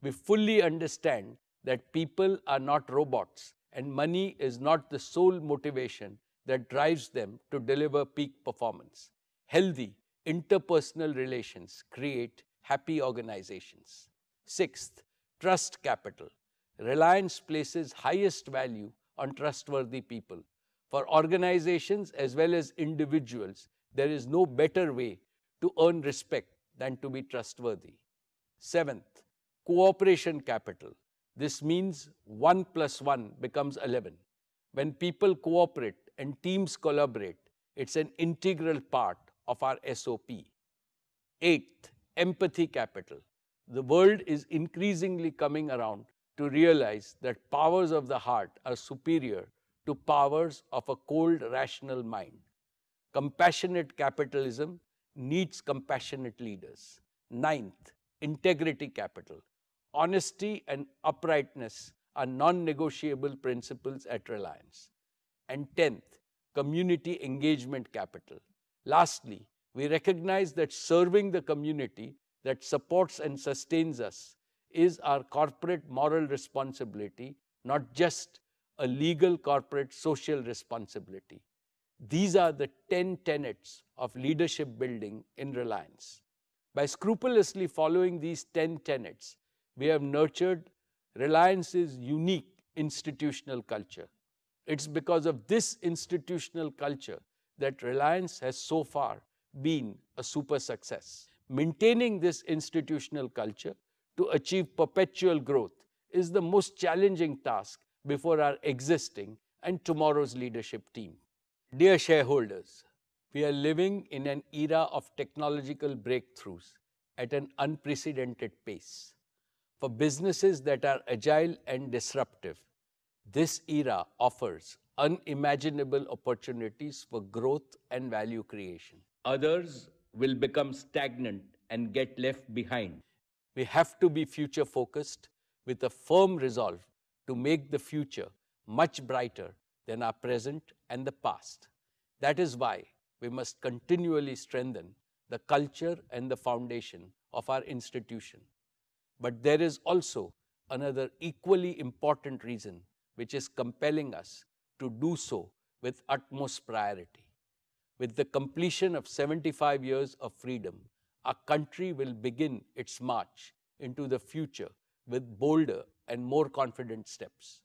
We fully understand that people are not robots and money is not the sole motivation that drives them to deliver peak performance. Healthy interpersonal relations create happy organizations. Sixth, trust capital. Reliance places highest value on trustworthy people. For organizations as well as individuals, there is no better way to earn respect than to be trustworthy. Seventh, cooperation capital. This means 1 plus 1 becomes 11. When people cooperate and teams collaborate, it's an integral part of our SOP. Eighth, empathy capital. The world is increasingly coming around to realize that powers of the heart are superior to powers of a cold, rational mind. Compassionate capitalism needs compassionate leaders. Ninth, integrity capital. Honesty and uprightness are non-negotiable principles at Reliance. And 10th, community engagement capital. Lastly, we recognize that serving the community that supports and sustains us is our corporate moral responsibility, not just a legal corporate social responsibility. These are the 10 tenets of leadership building in Reliance. By scrupulously following these 10 tenets, we have nurtured Reliance's unique institutional culture. It's because of this institutional culture that Reliance has so far been a super success. Maintaining this institutional culture to achieve perpetual growth is the most challenging task before our existing and tomorrow's leadership team. Dear shareholders, we are living in an era of technological breakthroughs at an unprecedented pace. For businesses that are agile and disruptive, this era offers unimaginable opportunities for growth and value creation. Others will become stagnant and get left behind. We have to be future-focused with a firm resolve to make the future much brighter than our present and the past. That is why we must continually strengthen the culture and the foundation of our institution. But there is also another equally important reason which is compelling us to do so with utmost priority. With the completion of 75 years of freedom, our country will begin its march into the future with bolder and more confident steps.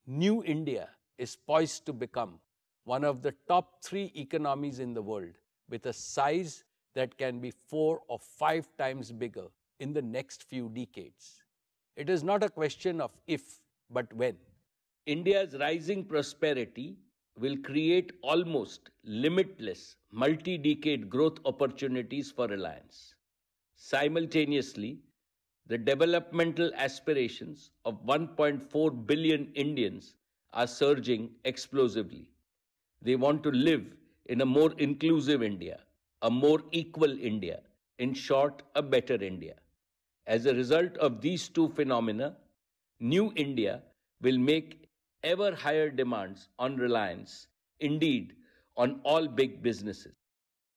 New India is poised to become one of the top 3 economies in the world with a size that can be 4 or 5 times bigger in the next few decades. It is not a question of if, but when. India's rising prosperity will create almost limitless multi-decade growth opportunities for Reliance. Simultaneously, the developmental aspirations of 1.4 billion Indians are surging explosively. They want to live in a more inclusive India, a more equal India, in short, a better India. As a result of these two phenomena, New India will make ever higher demands on Reliance, indeed, on all big businesses.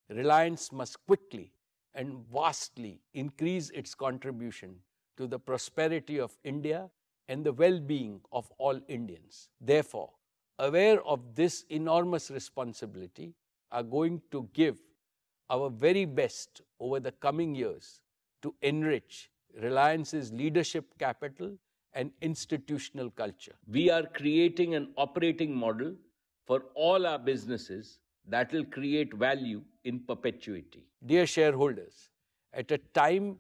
Reliance must quickly and vastly increase its contribution to the prosperity of India and the well-being of all Indians. Therefore, aware of this enormous responsibility, are going to give our very best over the coming years to enrich Reliance's leadership capital and institutional culture. We are creating an operating model for all our businesses that will create value in perpetuity. Dear shareholders, at a time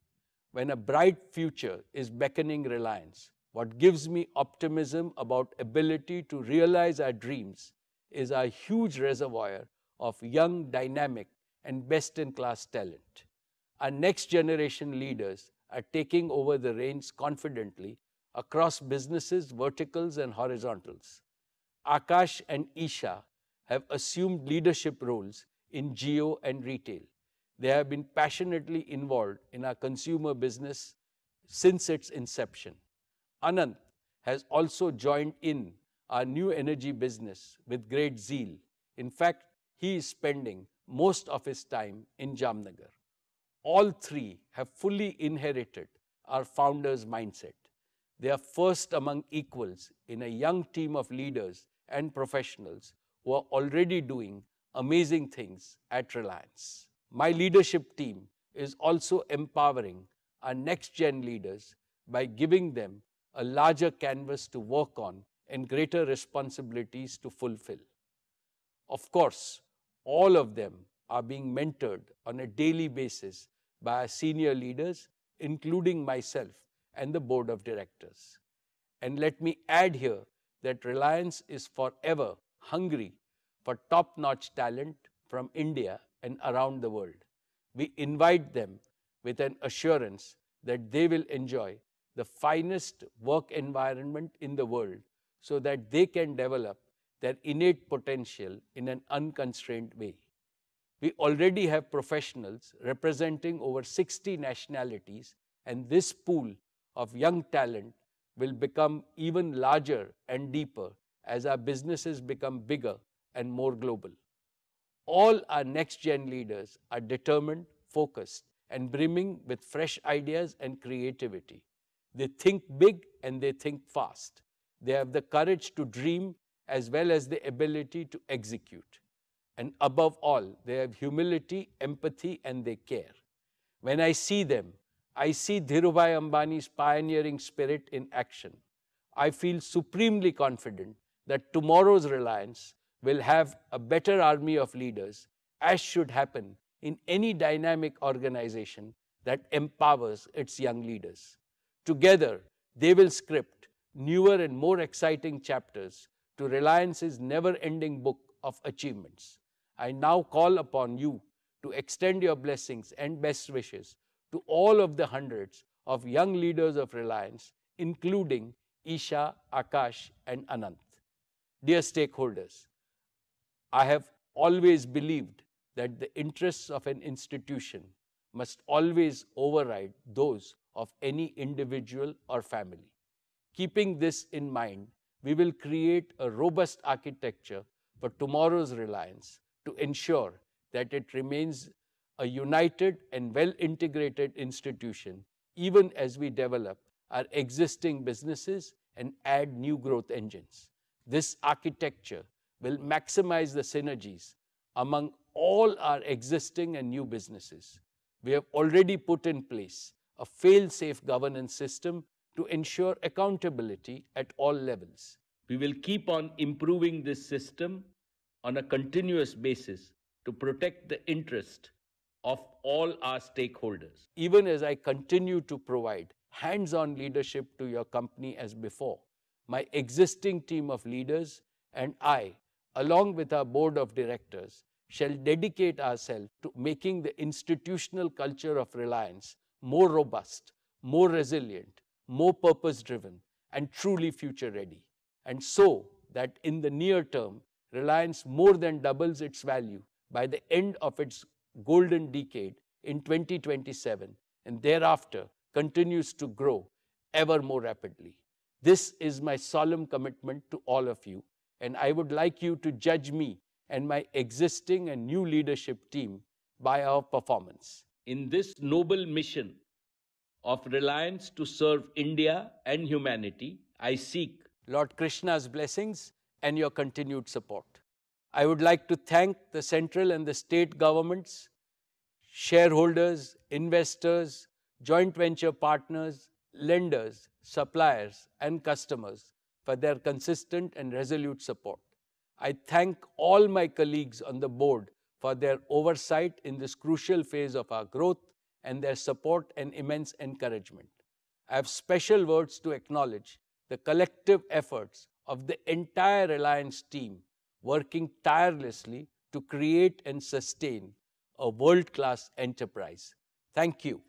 when a bright future is beckoning Reliance, what gives me optimism about ability to realize our dreams is our huge reservoir of young, dynamic, and best-in-class talent. Our next generation leaders are taking over the reins confidently across businesses, verticals, and horizontals. Akash and Isha have assumed leadership roles in Geo and retail. They have been passionately involved in our consumer business since its inception. Anant has also joined in our new energy business with great zeal. In fact, he is spending most of his time in Jamnagar. All three have fully inherited our founders' mindset. They are first among equals in a young team of leaders and professionals who are already doing amazing things at Reliance. My leadership team is also empowering our next-gen leaders by giving them a larger canvas to work on and greater responsibilities to fulfill. Of course, all of them are being mentored on a daily basis by our senior leaders, including myself and the board of directors. And let me add here that Reliance is forever hungry for top-notch talent from India and around the world. We invite them with an assurance that they will enjoy the finest work environment in the world so that they can develop their innate potential in an unconstrained way. We already have professionals representing over 60 nationalities, and this pool of young talent will become even larger and deeper as our businesses become bigger and more global. All our next-gen leaders are determined, focused, and brimming with fresh ideas and creativity. They think big and they think fast. They have the courage to dream as well as the ability to execute. And above all, they have humility, empathy, and they care. When I see them, I see Dhirubhai Ambani's pioneering spirit in action. I feel supremely confident that tomorrow's Reliance will have a better army of leaders, as should happen in any dynamic organization that empowers its young leaders. Together, they will script newer and more exciting chapters to Reliance's never-ending book of achievements. I now call upon you to extend your blessings and best wishes to all of the hundreds of young leaders of Reliance, including Isha, Akash, and Anant. Dear stakeholders, I have always believed that the interests of an institution must always override those of any individual or family. Keeping this in mind, we will create a robust architecture for tomorrow's Reliance to ensure that it remains a united and well-integrated institution even as we develop our existing businesses and add new growth engines. This architecture will maximize the synergies among all our existing and new businesses. We have already put in place a fail-safe governance system to ensure accountability at all levels. We will keep on improving this system on a continuous basis to protect the interest of all our stakeholders. Even as I continue to provide hands-on leadership to your company as before, my existing team of leaders and I, along with our board of directors, shall dedicate ourselves to making the institutional culture of Reliance more robust, more resilient, more purpose-driven, and truly future-ready. And so that in the near term, Reliance more than doubles its value by the end of its golden decade in 2027, and thereafter continues to grow ever more rapidly. This is my solemn commitment to all of you, and I would like you to judge me and my existing and new leadership team by our performance. In this noble mission of Reliance to serve India and humanity, I seek Lord Krishna's blessings and your continued support. I would like to thank the central and the state governments, shareholders, investors, joint venture partners, lenders, suppliers, and customers for their consistent and resolute support. I thank all my colleagues on the board for their oversight in this crucial phase of our growth and their support and immense encouragement. I have special words to acknowledge the collective efforts of the entire Reliance team working tirelessly to create and sustain a world-class enterprise. Thank you.